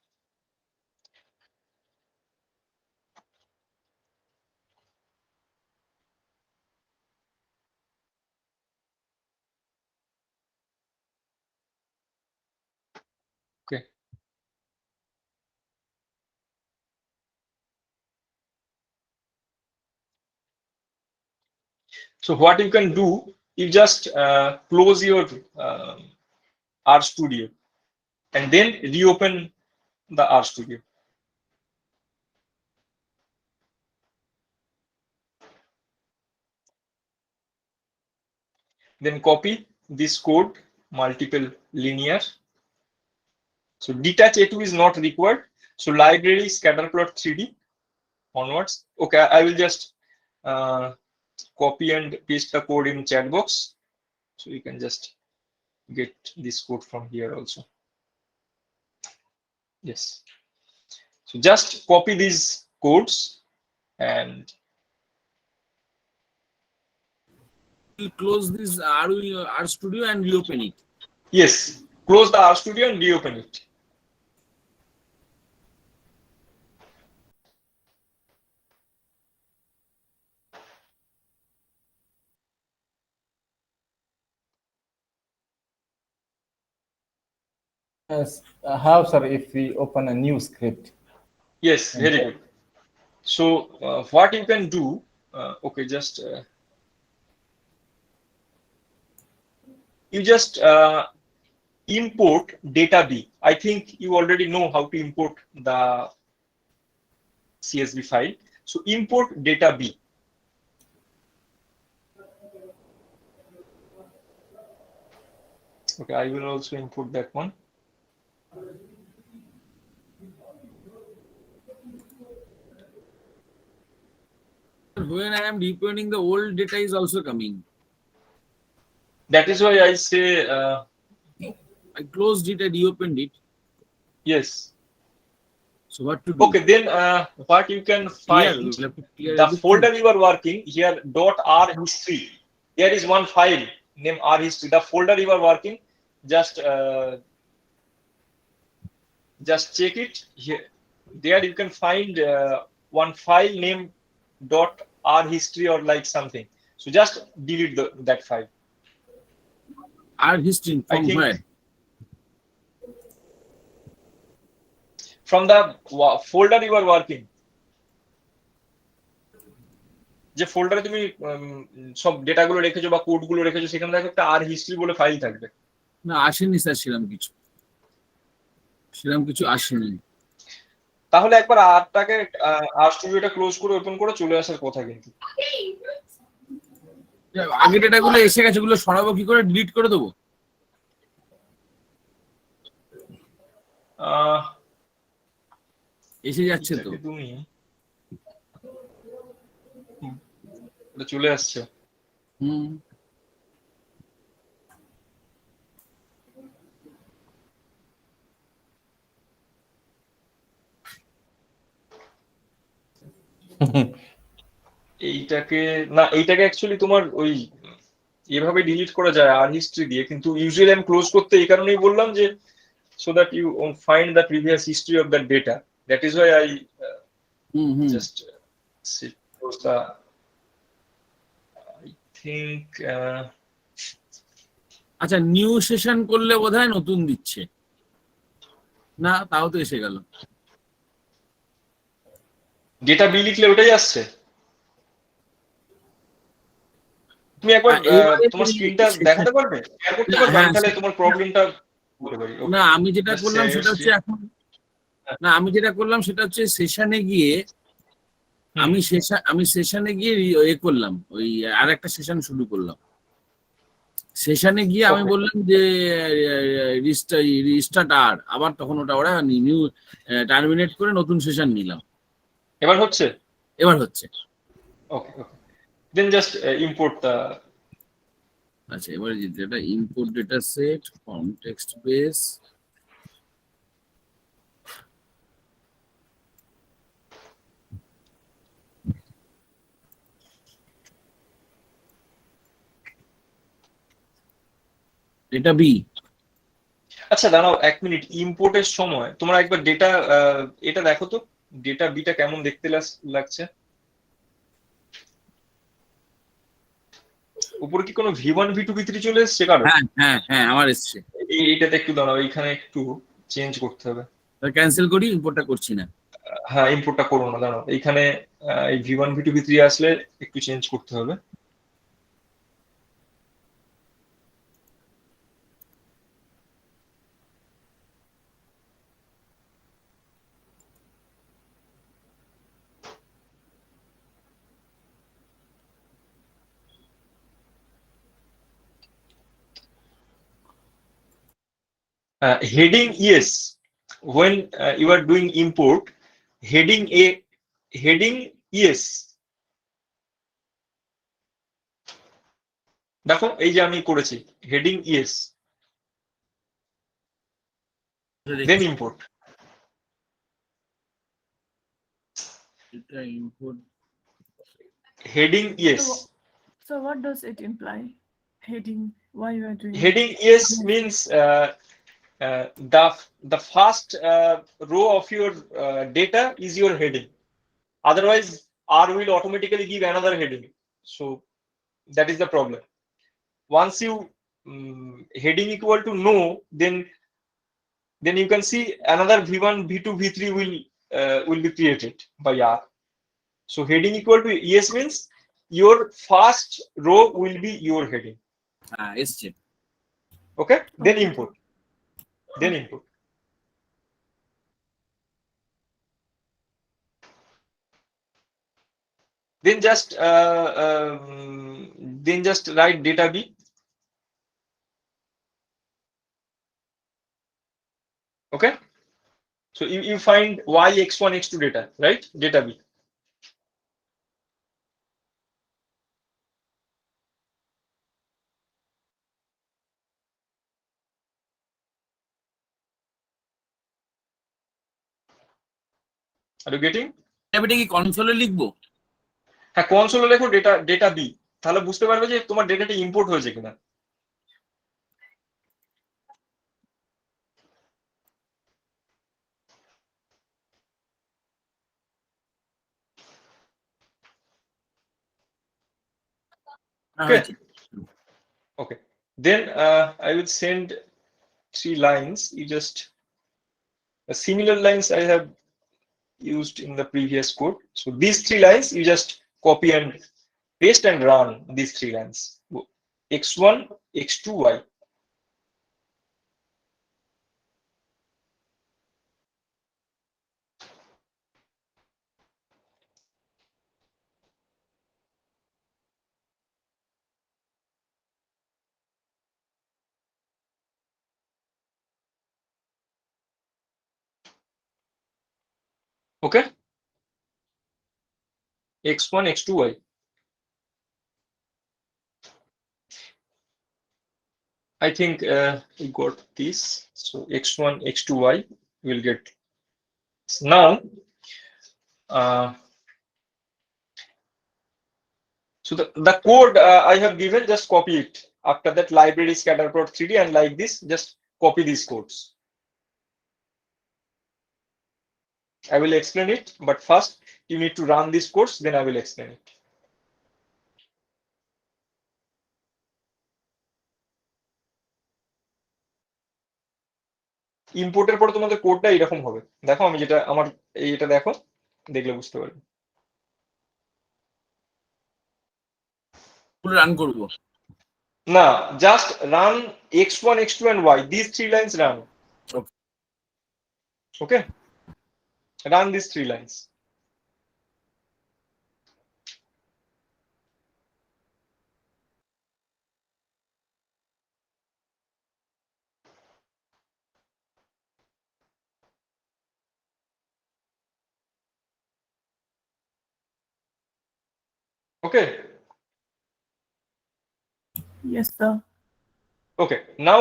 Okay. So what you can do, you just close your R Studio and then reopen the R Studio. Then copy this code, multiple linear. So detach A2 is not required. So library scatterplot 3D onwards. Okay, I will just copy and paste the code in chat box. So you can just get this code from here also. Yes. So just copy these codes and We'll close this R Studio and reopen it. yes, close the R Studio and reopen it. Yes. How, sir, if we open a new script? Yes, very good. So what you can do, okay, just you just import data B. I think you already know how to import the CSV file. So import data B. Okay, I will also import that one. When I am deploying, the old data is also coming. That is why I say I closed it and reopened it. yes. So what to do? Okay, then what you can Clear, find, we'll have to clear the everything. folder you are working here, .r history. There is one file named R history. The folder you are working, just check it here. There you can find one file named .r history or like something. So just delete that file. Our history I from think where? from the folder you are working. যে ফোল্ডারে তুমি সব ডেটাগুলো রেখেছো বা কোডগুলো রেখেছো, সেখানে দেখো একটা আর হিস্ট্রি বলে ফাইল থাকবে। না, আসেনি স্যার সেরকম কিছু আসেনি। তাহলে একবার আরটাকে আর স্টুডিওটা ক্লোজ করে ওপেন করে চলে আসার কথা কিন্তু। আগে ডেটাগুলো এসে গেছে, ওগুলো সরাবো কি করে? ডিলিট করে দেবো? এসে যাচ্ছে তো, তুমি চলে আসছে। এইটাকে অ্যাকচুয়ালি তোমার ওই এভাবে ডিলিট করা যায় আর হিস্ট্রি দিয়ে, কিন্তু ইউজুয়ালি আমি ক্লোজ করতে এই কারণেই বললাম যে so that you find the previous history of that data. That is why I just close the, I think আচ্ছা, নিউ সেশন করলে বোধহয় নতুন দিচ্ছে না, তাও তো এসে গেল। ডেটা বি লিখলে ওটাই আসছে। তুমি একবার তোমার স্ক্রিনটা দেখাতে পারবে, শেয়ার করতে পারবে? আমি তাহলে তোমার প্রবলেমটা বলতে পারি। না, আমি যেটা করলাম সেটা হচ্ছে এখন, না আমি যেটা করলাম সেটা হচ্ছে সেশনে গিয়ে আমি সেশনে গিয়ে এ করলাম, ওই আর একটা সেশন শুরু করলাম। সেশনে গিয়ে আমি বললাম যে রিস্টার্ট আর, আবার তখন ওরা নিউ টার্মিনেট করে নতুন সেশন নিলাম। এবার হচ্ছে? এবার হচ্ছে। Okay okay, then just import the. আচ্ছা, এবারে যেটা import data set from text base, data B. আচ্ছা দাঁড়াও এক মিনিট, ইম্পোর্টের সময় তোমরা একবার ডেটা এটা দেখো তো, ডেটা বিটা কেমন দেখতে লাগছে। উপরে কি কোনো V1 V2 V3 চলে এসছে কারো? হ্যাঁ হ্যাঁ হ্যাঁ, আমার এসছে। এইটাতে একটু দাঁড়াও, এইখানে একটু চেঞ্জ করতে হবে। ক্যান্সেল করি, ইম্পোর্টটা করছি না। হ্যাঁ, ইম্পোর্টটা করো না, দাঁড়াও এইখানে এই V1 V2 V3 আসলে একটু চেঞ্জ করতে হবে। Heading yes, when you are doing import, heading yes, দেখো এই যে আমি করেছি হেডিং yes, then import. এটা import Heading yes. So what does it imply? Heading, why you are doing Heading yes means the first row of your data is your heading. Otherwise, R will automatically give another heading. So that is the problem. Once you heading equal to no, then you can see another V1, V2, V3 will be created by R. So heading equal to yes means your first row will be your heading. হ্যাঁ এসছে। Okay, then Okay. import. Then input. Then just write data B. Okay. So you find y x1 x2 data, right? Data B. Are you getting? এটা কি কনসোলে লিখবো? হ্যাঁ, কনসোলে লেখো data B, তাহলে বুঝতে পারবে যে তোমার ডেটাটা ইম্পোর্ট হয়েছে কিনা। Okay. Okay. Then I will send 3 lines. You just similar lines I have used in the previous code. So these 3 lines you just copy and paste and run these 3 lines. X1, X2, Y. Okay. X1, X2, Y. I think we got this. So X1, X2, Y will get. Now, so the code I have given, just copy it. After that, library scatter plot 3D, and like this, just copy these codes. I will explain it, but first you need to run this course, then I will explain it. ইম্পোর্টের পরে তোমাদের কোডটা এরকম হবে। দেখো আমি যেটা আমার এটা দেখো, দেখলে বুঝতে পারবে। রান করব না, just run x1, x2 and y, these 3 lines run. Okay, run these 3 lines. Okay. Yes, sir. Okay, now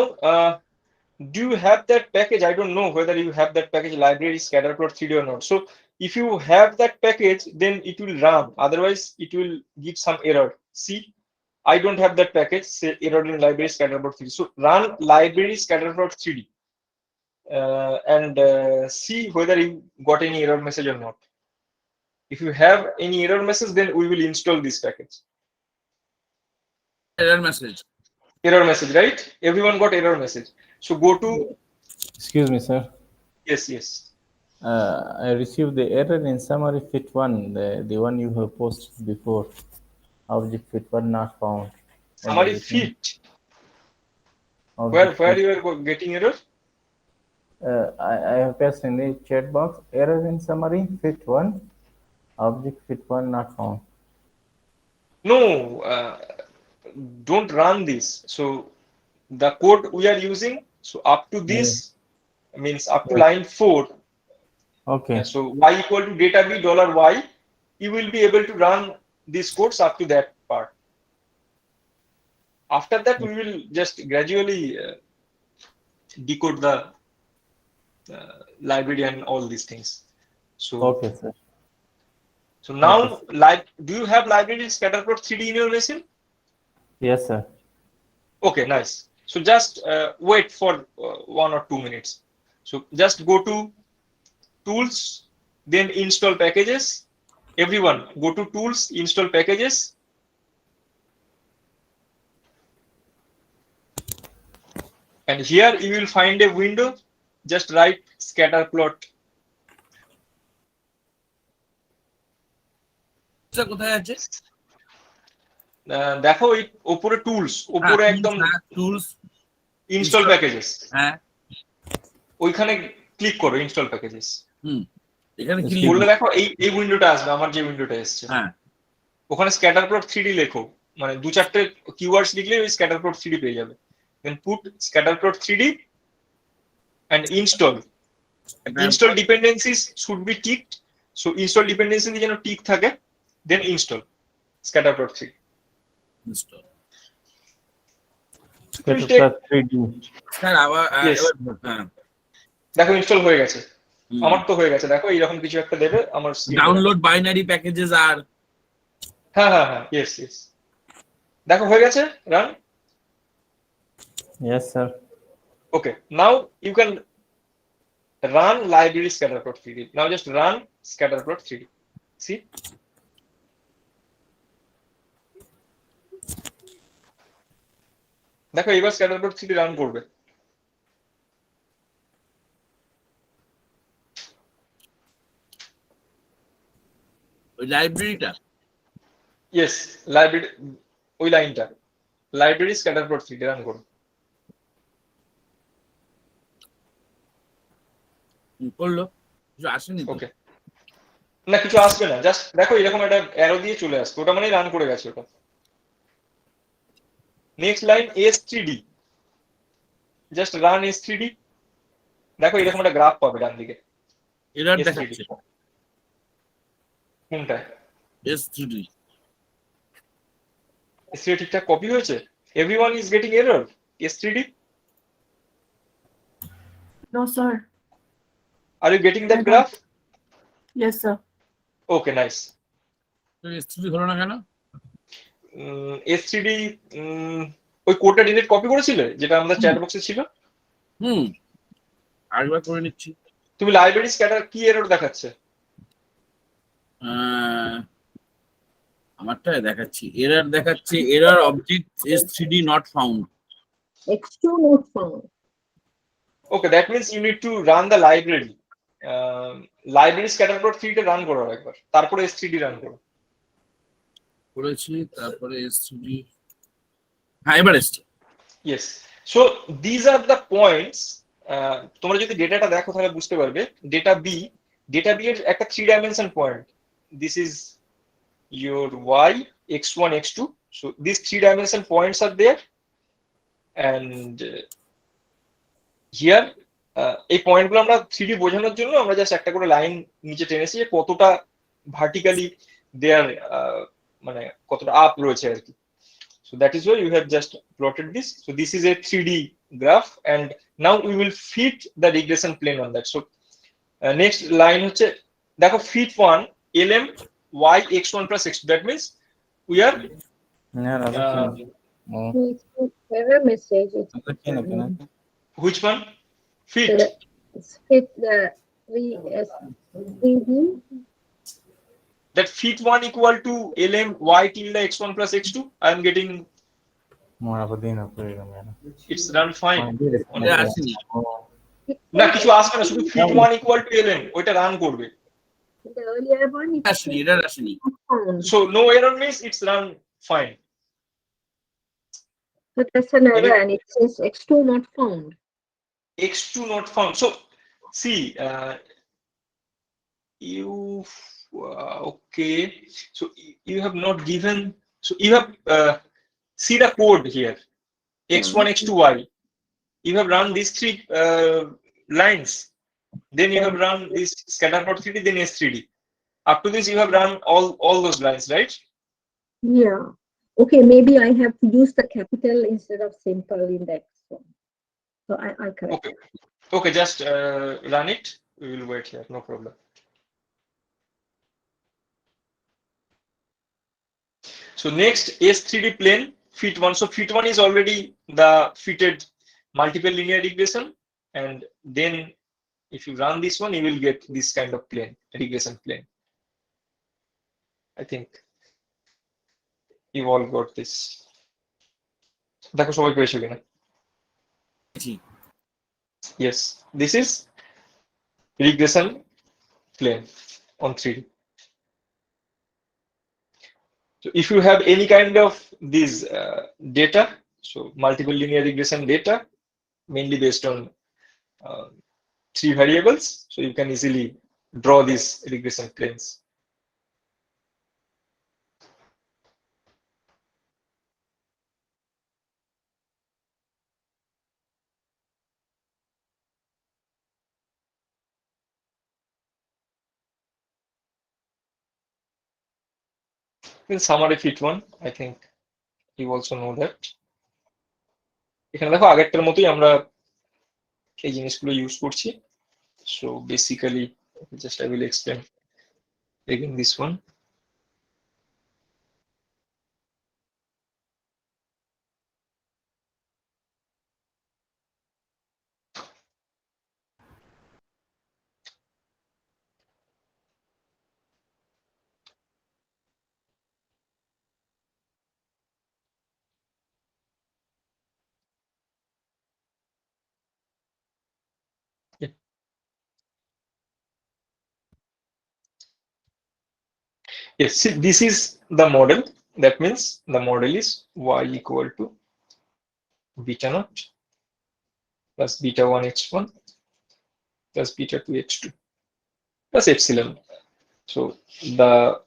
do you have that package? I don't know whether you have that package, library scatterplot 3D or not. So if you have that package, then it will run, otherwise it will give some error. See, I don't have that package, say error in library scatterplot 3D. So run library scatterplot 3D and see whether you got any error message or not. If you have any error message, then we will install this package. error message. Error message, right? Everyone got error message. So go to, Excuse me, sir. yes, yes. I received the error in summary fit 1, the one you have posted before. Object fit 1 not found. Summary fit. Where you are getting error? I have passed in the chat box. Error in summary fit 1. Object fit 1 not found. No, don't run this. So the code we are using, so up to this means up to line 4. Okay. So y equal to data b $y, you will be able to run these codes up to that part. After that, we will just gradually decode the library and all these things. So Okay, sir. So now, Okay. do you have library scatterplot 3D in your machine? Yes, sir. Okay, nice. So just wait for 1 or 2 minutes. So just go to tools, then install packages. Everyone go to tools, install packages. And here you will find a window. Just write scatterplot. কোথায় আছে? দেখো এই উপরে tools, উপরে একদম tools install packages, হ্যাঁ ওইখানে click করো ইনস্টল প্যাকেজেস। এখানে কি বললে লিখবো? দেখো এই উইন্ডোটা আসবে, আমার যে উইন্ডোটা এসছে হ্যাঁ ওখানে স্ক্যাটার প্লট 3D লেখো, মানে 2-4টে কিওয়ার্ডস লিখলে ওই স্ক্যাটার প্লট 3D পেয়ে যাবে। Then put scatter plot 3D and install. Install dependencies should be ticked. So install dependencies যেন টিক থাকে, then install scatterplot 3. install। Scatterplot 3D. Sir আবার Yes. হ্যাঁ দেখো ইনস্টল হয়ে গেছে, আমার তো হয়ে গেছে। দেখো এইরকম কিছু একটা দেবে আমার screen এ। ডাউনলোড বাইনারি প্যাকেজেস আর হ্যাঁ হ্যাঁ হ্যাঁ, yes yes, দেখো হয়ে গেছে run. Yes, sir. Okay, now you can run library scatterplot 3D. Now just run scatterplot 3D. See? দেখো এবার scatterplot 3D রান করবে। ওই লাইব্রেরিটা Yes, library, ওই লাইনটা library scatterplot 3D রান করো। করলো, কিছু আসেনি তো? ওকে, না কিছু আসবে না, জাস্ট দেখো এরকম একটা অ্যারো দিয়ে চলে আসবে, ওটা মানে রান করে গেছে ওটা। Next line S3D, just run S3D। দেখো এরকম একটা গ্রাফ পাবে ডান দিকে। এরর S3D দেখাচ্ছে কোনটা? S3D। S3D ঠিকঠাক কপি হয়েছে? Everyone is getting error S3D? No, sir. Are you getting that graph? Yes, sir. Okay nice. তো S3D হলো না কেন? S3D ওই কোডটা ডিলিট কপি করেছিলে যেটা আমাদের চ্যাট বক্সে ছিল? আরেকবার করে নিচ্ছি। তুমি লাইব্রেরি স্ক্যাটার কি এরর দেখাচ্ছে? আমারটায় দেখাচ্ছি এরর দেখাচ্ছে, error object S3D not found। X2 not found. Okay, that means you need to run the library. Library scatterplot 3 টা রান করো একবার, তারপরে S3D রান করো। করেছি, তারপরে S3D, হ্যাঁ এবার এসছে। Yes, so these are the points. তোমরা যদি ডেটাটা দেখো তাহলে বুঝতে পারবে। ডেটা বি এর একটা 3 dimension point, this is your y, x1 x2, so these 3 dimension points are there, and here এই পয়েন্টগুলো আমরা 3D বোঝানোর জন্য আমরা জাস্ট একটা করে লাইন নিচে টেনেছি যে কতটা ভার্টিক্যালি দেয়ার, মানে কতটা আপ রয়েছে আর কি। So that is why you have just plotted this. So this is a 3D graph, and now we will fit the regression plane on that. So next line হচ্ছে দেখো fit 1 lm y x1 plus x2, that means we are Error message. which one? Fit. Fit the 3D. That fit 1 equal to lm y tilde x1 plus x2. I am getting it's run fine. এটা আসেনি। না কিছু আসবে না, শুধু fit 1 equal to lm ওইটা run করবে। The earlier one is আসেনি, এরর আসেনি। not found. So no error means it's run fine. So that's an error, and it says X2 not found. X2 not found. So see, you okay, so you have not given, so you have see the code here, x1 x2 y, you have run these 3 lines, then you have run this scatterplot 3D, then S3D. Up to this you have run all those lines, right? Yeah. Okay, maybe I have to use the capital instead of simple in that one. So I correct. Okay, okay, just run it, we will wait here, no problem. So next S3D plane fit 1. So fit 1 is already the fitted multiple linear regression, and then if you run this one you will get this kind of plane, regression plane. I think you all got this. দেখো সবাই পেয়েছো কিনা? Yes, this is regression plane on 3D. So if you have any kind of these data, so multiple linear regression data, mainly based on uh, 3 variables. So you can easily draw these regression planes. In summary fit one, I think you also know that. এখানে দেখো আগেরটার মতোই আমরা এই জিনিসগুলো use করছি। So basically, just I will explain again this one. Yes, see, this is the model. That means the model is y equal to beta naught plus beta 1 x1 plus beta 2 x2 plus epsilon. So the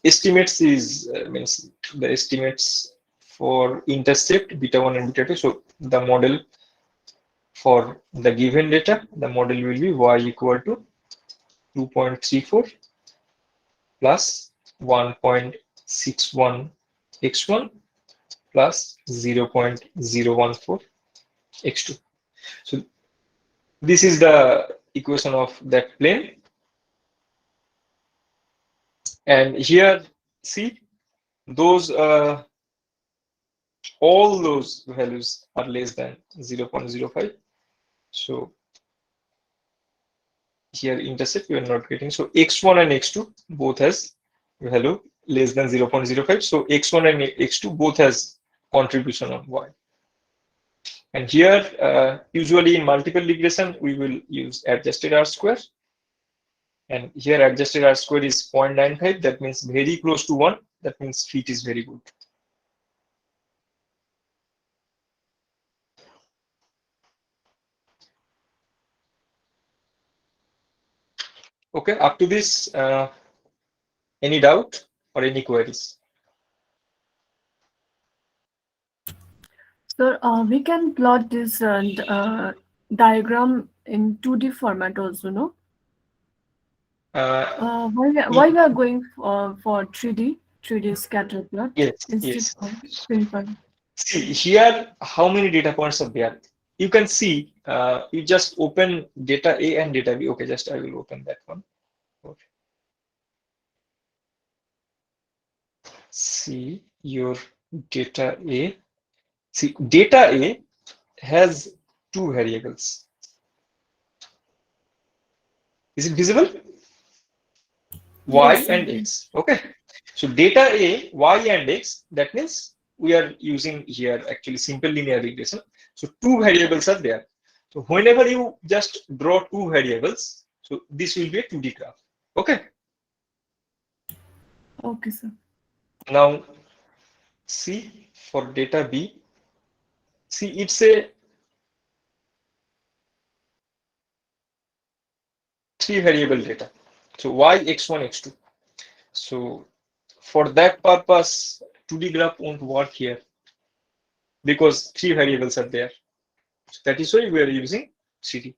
estimates is means the estimates for intercept beta 1 and beta 2. So the model for the given data, the model will be y equal to 2.34 plus 1.61 x1 plus 0.014 x2. So this is the equation of that plane. And here, see, those all those values are less than 0.05. So here intercept we are not getting. So x1 and x2 both has value less than 0.05. So x1 and x2 both has contribution on y. And here, usually in multiple regression, we will use adjusted R square. And here adjusted R square is 0.95. That means very close to 1. That means fit is very good. Okay, up to this, any doubt or any queries? So we can plot this diagram in 2D format also, no? Why we are going for 3D scatter plot Yes, instead yes. of simple? See here, how many data points are there? You can see, you just open data A and data B. Okay, just I will open that one. Okay. See your data A. See, data A has 2 variables. Is it visible? Y Yes, and X. Okay. So data A, Y and X, that means we are using here actually simple linear regression. So 2 variables are there. So whenever you just draw 2 variables, so this will be a 2D graph. Okay. Okay, sir. Now see for data B, see it's a 3 variable data. So Y, X1, X2. So for that purpose, 2D graph won't work here because 3 variables are there. So that is why we are using 3D.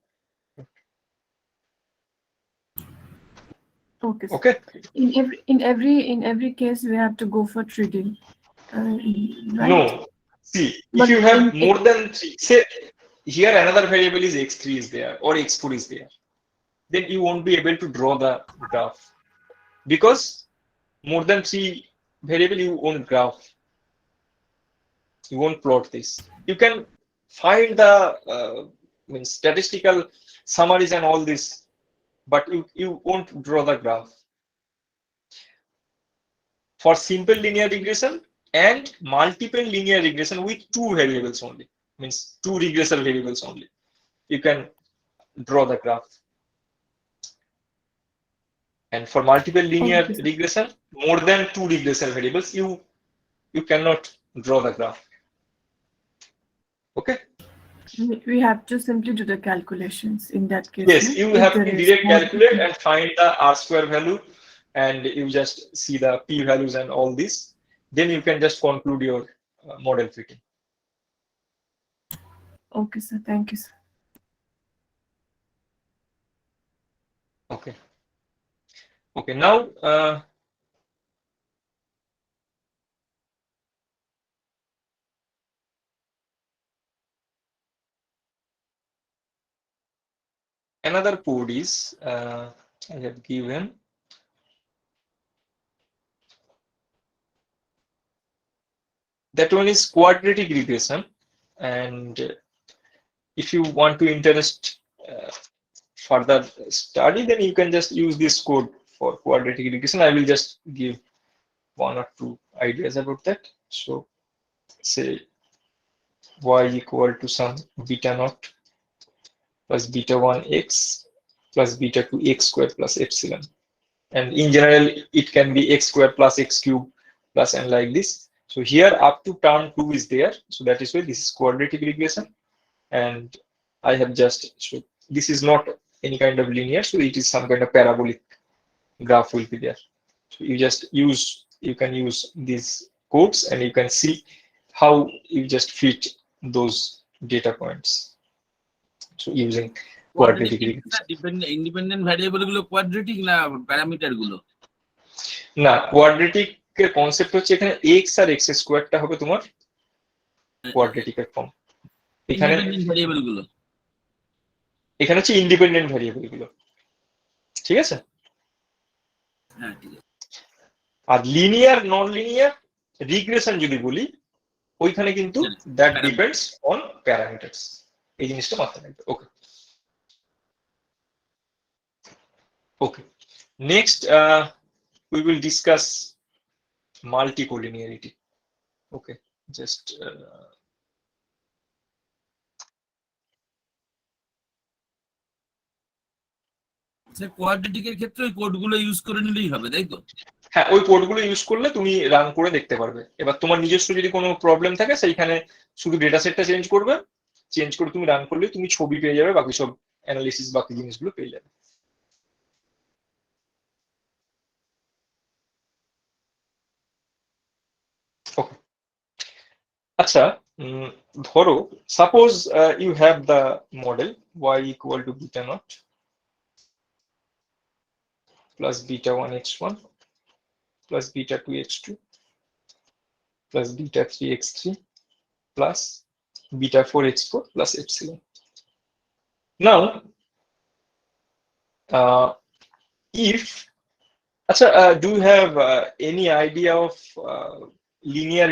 Okay, sir. Okay. In every case we have to go for 3D. Right? No. See, if But you have in- more than 3, say here another variable is x3 is there or x4 is there, then you won't be able to draw the graph because more than 3 variable you won't graph. You won't plot this. You can find the statistical summaries and all this, but you won't draw the graph. For simple linear regression and multiple linear regression with 2 variables only, means 2 regressor variables only, you can draw the graph. And for multiple linear Okay, sir. regression, more than 2 regressor variables, you cannot draw the graph. Okay. We have to simply do the calculations in that case. Yes, no? you If have to there is direct more- calculate and find the R square value, and you just see the P values and all this. Then you can just conclude your model fitting. Okay, sir. Thank you, sir. Okay. Okay. Now, another code is I have given. That one is quadratic regression, and if you want to interest further study, then you can just use this code for quadratic regression. I will just give one or two ideas about that. So say y equal to some beta naught plus beta 1x plus beta 2x squared plus epsilon. And in general, it can be x squared plus x cube plus and like this. So here up to term 2 is there. So that is why this is quadratic regression. And I have just, so this is not any kind of linear. So it is some kind of parabolic graph will be there. So you can use these codes and you can see how you just fit those data points. So using quadratic regression. Independent variable গুলো quadratic না parameter গুলো? না, quadratic এর concept হচ্ছে এখানে x আর x স্কয়ারটা হবে তোমার quadratic এর ফর্ম। এখানে ইন্ডিপেন্ডেন্ট ভ্যারিয়েবল গুলো, এখানে হচ্ছে ইন্ডিপেন্ডেন্ট ভ্যারিয়েবল গুলো, ঠিক আছে? হ্যাঁ ঠিক আছে। আর লিনিয়ার নন লিনিয়ার রিগ্রেশন যদি বলি, ওইখানে কিন্তু দ্যাট ডিপেন্ডস অন প্যারামিটারস। এই জিনিসটা মাথায় রাখবে। Okay okay, next we will discuss multicollinearity. Okay, just কোয়াড্রেটিকের ক্ষেত্রে ওই কোডগুলো ইউজ করে নিলেই হবে, তাই তো? হ্যাঁ, ওই কোডগুলো ইউজ করলে তুমি রান করে দেখতে পারবে। এবার তোমার নিজস্ব যদি কোনো প্রবলেম থাকে, সেইখানে শুধু ডেটা সেটটা চেঞ্জ করবে, চেঞ্জ করে তুমি রান করলে তুমি ছবি পেয়ে যাবে, বাকি সব অ্যানালিসিস বাকি জিনিসগুলো পেয়ে যাবে। ওকে, আচ্ছা, ধরো suppose you have the model y equal to beta naught plus beta 1x1 plus beta 2x2 plus beta 3x3 plus beta 4x4 plus epsilon. Now, if do you have any idea of linear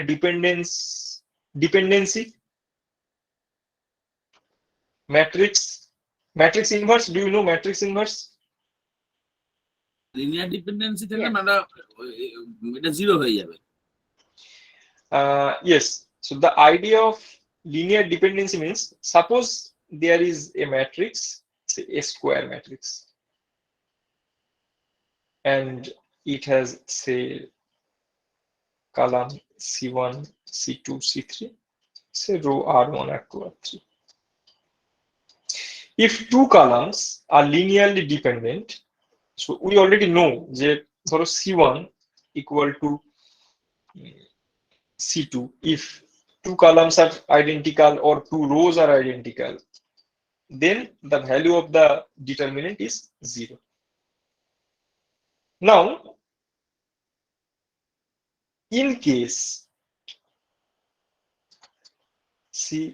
dependency matrix inverse? Do you know matrix inverse? Linear dependency থেকে মানে এটা zero হয়ে যাবে। Yes. So the idea of linear dependency means, suppose there is a matrix, say a square matrix, and it has, say, column C1, C2, C3, say row R1, R2, R3. If two columns are linearly dependent, so we already know that for C1 equal to C2, if two columns are identical or two rows are identical, then the value of the determinant is 0. Now, in case, see,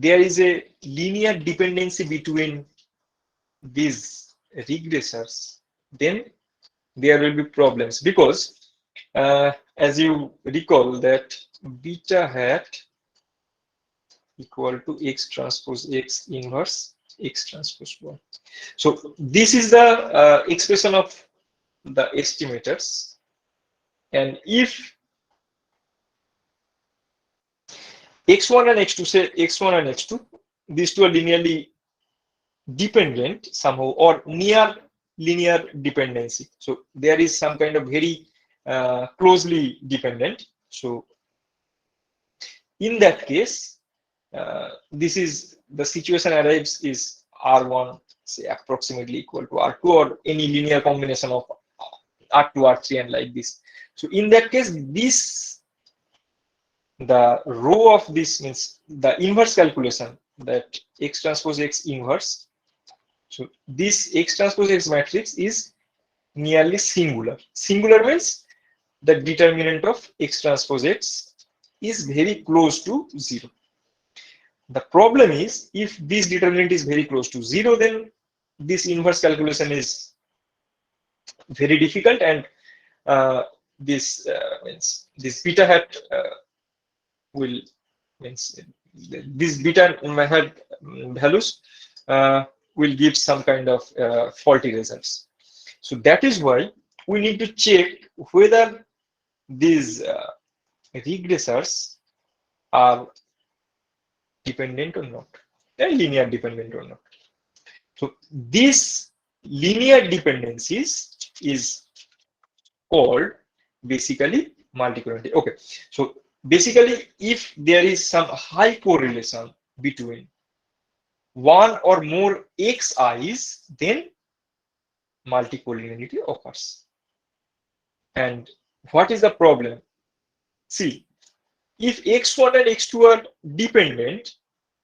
there is a linear dependency between these regressors, then there will be problems, because as you recall that beta hat equal to x transpose x inverse x transpose 1. So this is the expression of the estimators, and if x1 and x2, say x1 and x2, these two are linearly dependent somehow or near linear dependency, so there is some kind of very closely dependent. So in that case, this is the situation arrives is R1 say approximately equal to R2 or any linear combination of R2, R3 and like this. So in that case, the row of this means the inverse calculation that X transpose X inverse. So this X transpose X matrix is nearly singular. Singular means the determinant of X transpose X is very close to 0. The problem is if this determinant is very close to 0, then this inverse calculation is very difficult, and this means this beta hat will means this beta hat values will give some kind of faulty results. So that is why we need to check whether these regressors are dependent or not, and linear dependent or not. So this linear dependencies is called basically multicollinearity. Okay, so basically if there is some high correlation between one or more xi's, then multicollinearity occurs. And what is the problem? See, if x1 and x2 are dependent,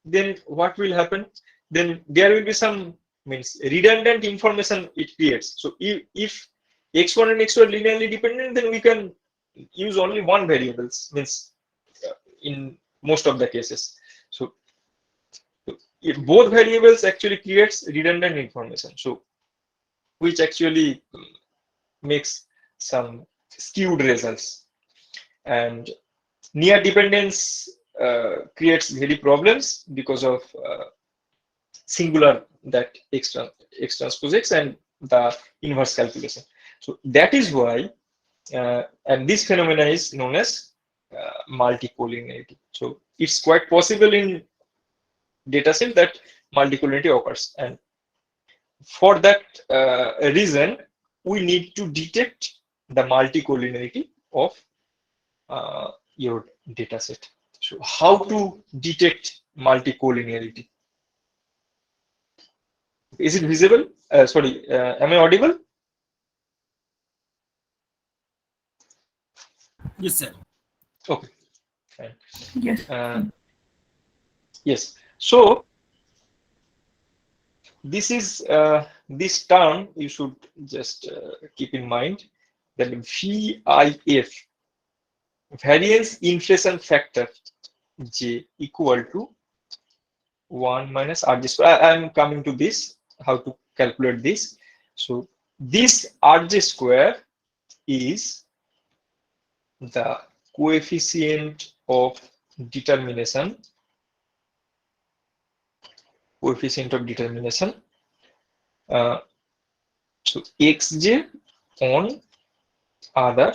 then what will happen? Then there will be some means redundant information it creates. So if x1 and x2 are linearly dependent, then we can use only one variables, means in most of the cases. So if both variables actually creates redundant information, so which actually makes some skewed results. And near dependence creates very problems because of singular that X transpose X and the inverse calculation. So that is why, and this phenomena is known as multicollinearity. So it's quite possible in dataset that multicollinearity occurs, and for that reason, we need to detect the multicollinearity of your dataset. So how to detect multicollinearity? Is it visible? Sorry, am I audible? Yes, sir. Okay, fine. Yes. Yes. So this is this term you should just keep in mind, that VIF, variance inflation factor J, equal to 1 minus RG square. I am coming to this, how to calculate this. So this RG square is the coefficient of determination, so xj on other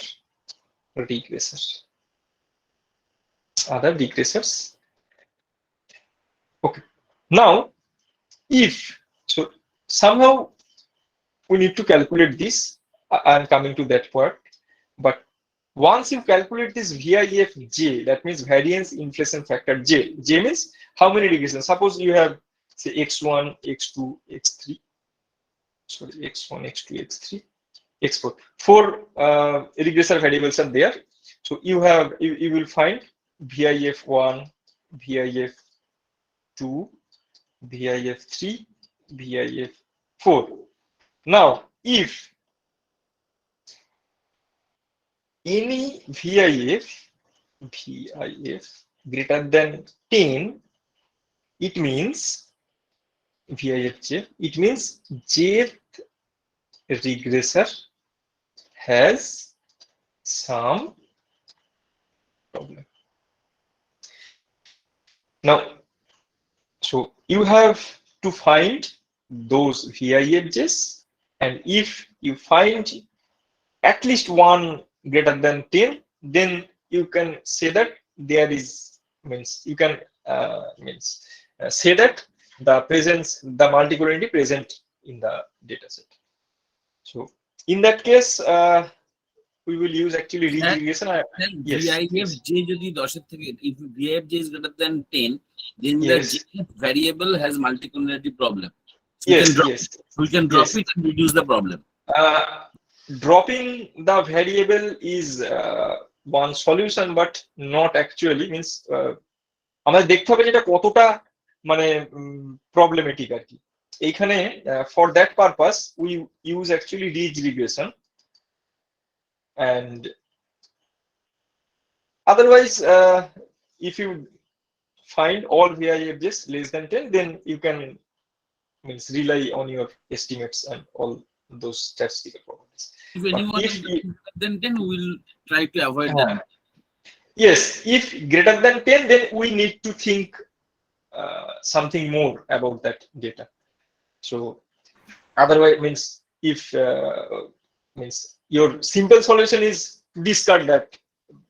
regressors. Okay, now if so, somehow we need to calculate this. I'm coming to that part, but once you calculate this VIF J, that means variance inflation factor J. J means how many regressions. Suppose you have say x1, x2, x3. Sorry, x1, x2, x3, x4. 4 regressor variables are there. So you will find VIF1, VIF2, VIF3, VIF4. Now, if any VIF greater than 10, it means VIFJ, it means jth regressor has some problem. Now, so you have to find those VIFJs, and if you find at least one greater than 10, then you can say that there is, means you can say that the multicollinearity present in the dataset. So in that case, we will use actually regression. Yes, VIFJ যদি 10 এর থেকে, if VIFJ is greater than 10, then Yes. the jth variable has multicollinearity problem. So Yes, yes. We can drop yes. it and reduce the problem. Dropping the variable is one solution, but not actually means আমাদের দেখতে হবে যেটা কতটা মানে problematic আর কি এইখানে for that purpose we use actually ridge regression and otherwise if you find all VIFs less than 10 then you can means rely on your estimates and all those statistical properties. If But anyone if is you- then we'll try to avoid Yeah. that. Yes, if greater than 10 then we need to think something more about that data. So otherwise means if means your simple solution is to discard that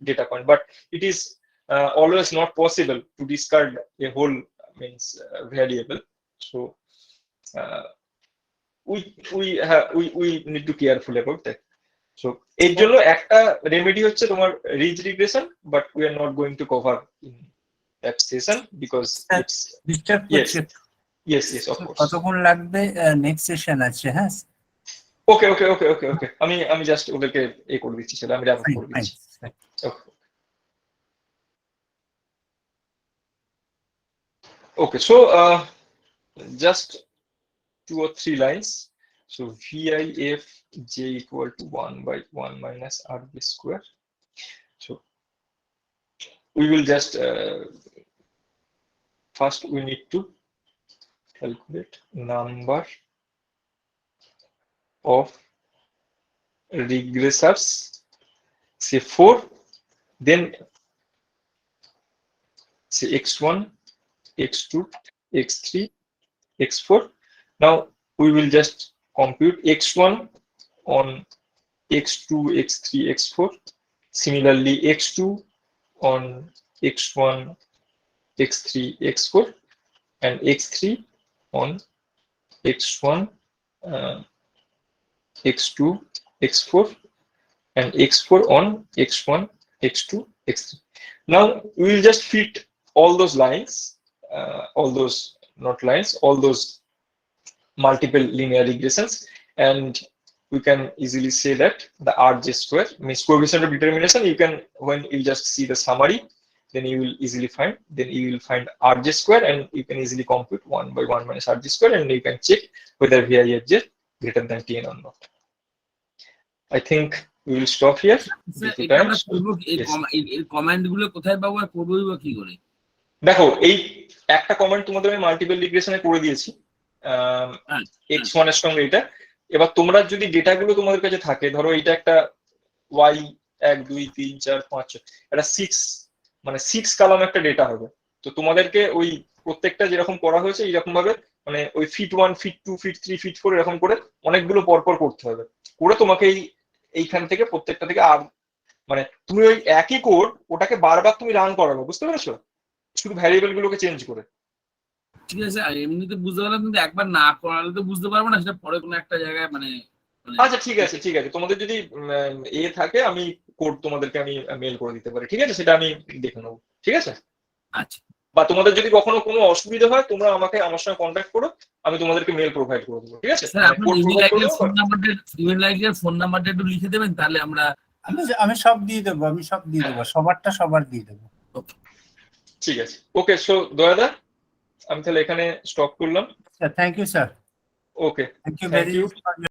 data point, but it is always not possible to discard a whole means variable. So we need to careful about that. So এর জন্য একটা remedy হচ্ছে তোমার ridge regression, but we are not going to cover in that session because it's disturb yes করছে yes of course. কতক্ষণ লাগবে next session আছে হ্যাঁ ওকে আমি জাস্ট ওদেরকে করে দিচ্ছি, সেটা আমি র্যাপ করে দিচ্ছি। Okay, so just 2 or 3 lines. So VIF j equal to 1 by 1 minus RB square. So we will just first we need to calculate number of regressors, say 4, then say x1, x2, x3, x4. Now we will just compute x1 on x2, x3, x4. Similarly, x2 on x1, x3, x4, and x3 on x1, x2, x4, and x4 on x1, x2, x3. Now we will just fit all those lines, all those not lines, all those multiple linear regressions, and we can easily say that the RJ square means coefficient of determination. You can, when you just see the summary, then you will easily find, then you will find RJ square, and you can easily compute 1 by 1 minus RJ square, and you can check whether VIFJ greater than 10 or not. I think we will stop here. এটা আমরা করব এই command গুলো কোথায় পাবো আর করবো কি করে? দেখো এই একটা কমান্ড তোমাদের আমি মাল্টিপল রিগ্রেশনে করে দিয়েছি x1 এর সঙ্গে এটা। এবার তোমরা যদি ডেটাগুলো তোমাদের কাছে থাকে, ধরো এটা একটা y 1 2 3 4 5 এটা 6 মানে 6 কলাম একটা ডেটা হবে। তো তোমাদেরকে ওই প্রত্যেকটা যেরকম করা হয়েছে এইরকম ভাবে মানে ওই ফিট 1 ফিট 2 ফিট 3 ফিট 4 এরকম করে অনেকগুলো পরপর করতে হবে, করে তোমাকে এইখান থেকে প্রত্যেকটা থেকে আর মানে তুমি ওই একই কোড ওটাকে বারবার তুমি রান করাবে, বুঝতে পেরেছো? শুধু ভ্যারিয়েবল গুলোকে চেঞ্জ করে। ঠিক আছে, এমনিতে বুঝতে পারলাম, কিন্তু একবার না করালে তো বুঝতে পারবো না, সেটা পরে কোনো একটা জায়গায় মানে আচ্ছা ঠিক আছে তোমাদের যদি থাকে আমি কোড তোমাদেরকে আমি মেল করে দিতে পারি, ঠিক আছে? সেটা আমি দেখে নেবো, ঠিক আছে? আচ্ছা, বা তোমাদের যদি কখনো কোনো অসুবিধা হয় তোমরা আমাকে আমার সঙ্গে কন্ট্যাক্ট করো, আমি তোমাদেরকে মেল প্রোভাইড করে দেবো, ঠিক আছে? স্যার আপনি ইমেল আইডি আর ফোন নাম্বারটা একটু লিখে দেবেন, তাহলে আমরা আমি সব দিয়ে দেবো, সবারটা সবার দিয়ে দেবো। ঠিক আছে, ওকে। সো দয়াদা আমি তাহলে এখানে স্টপ করলাম। Thank you sir. Okay, thank you Thank very you. Much.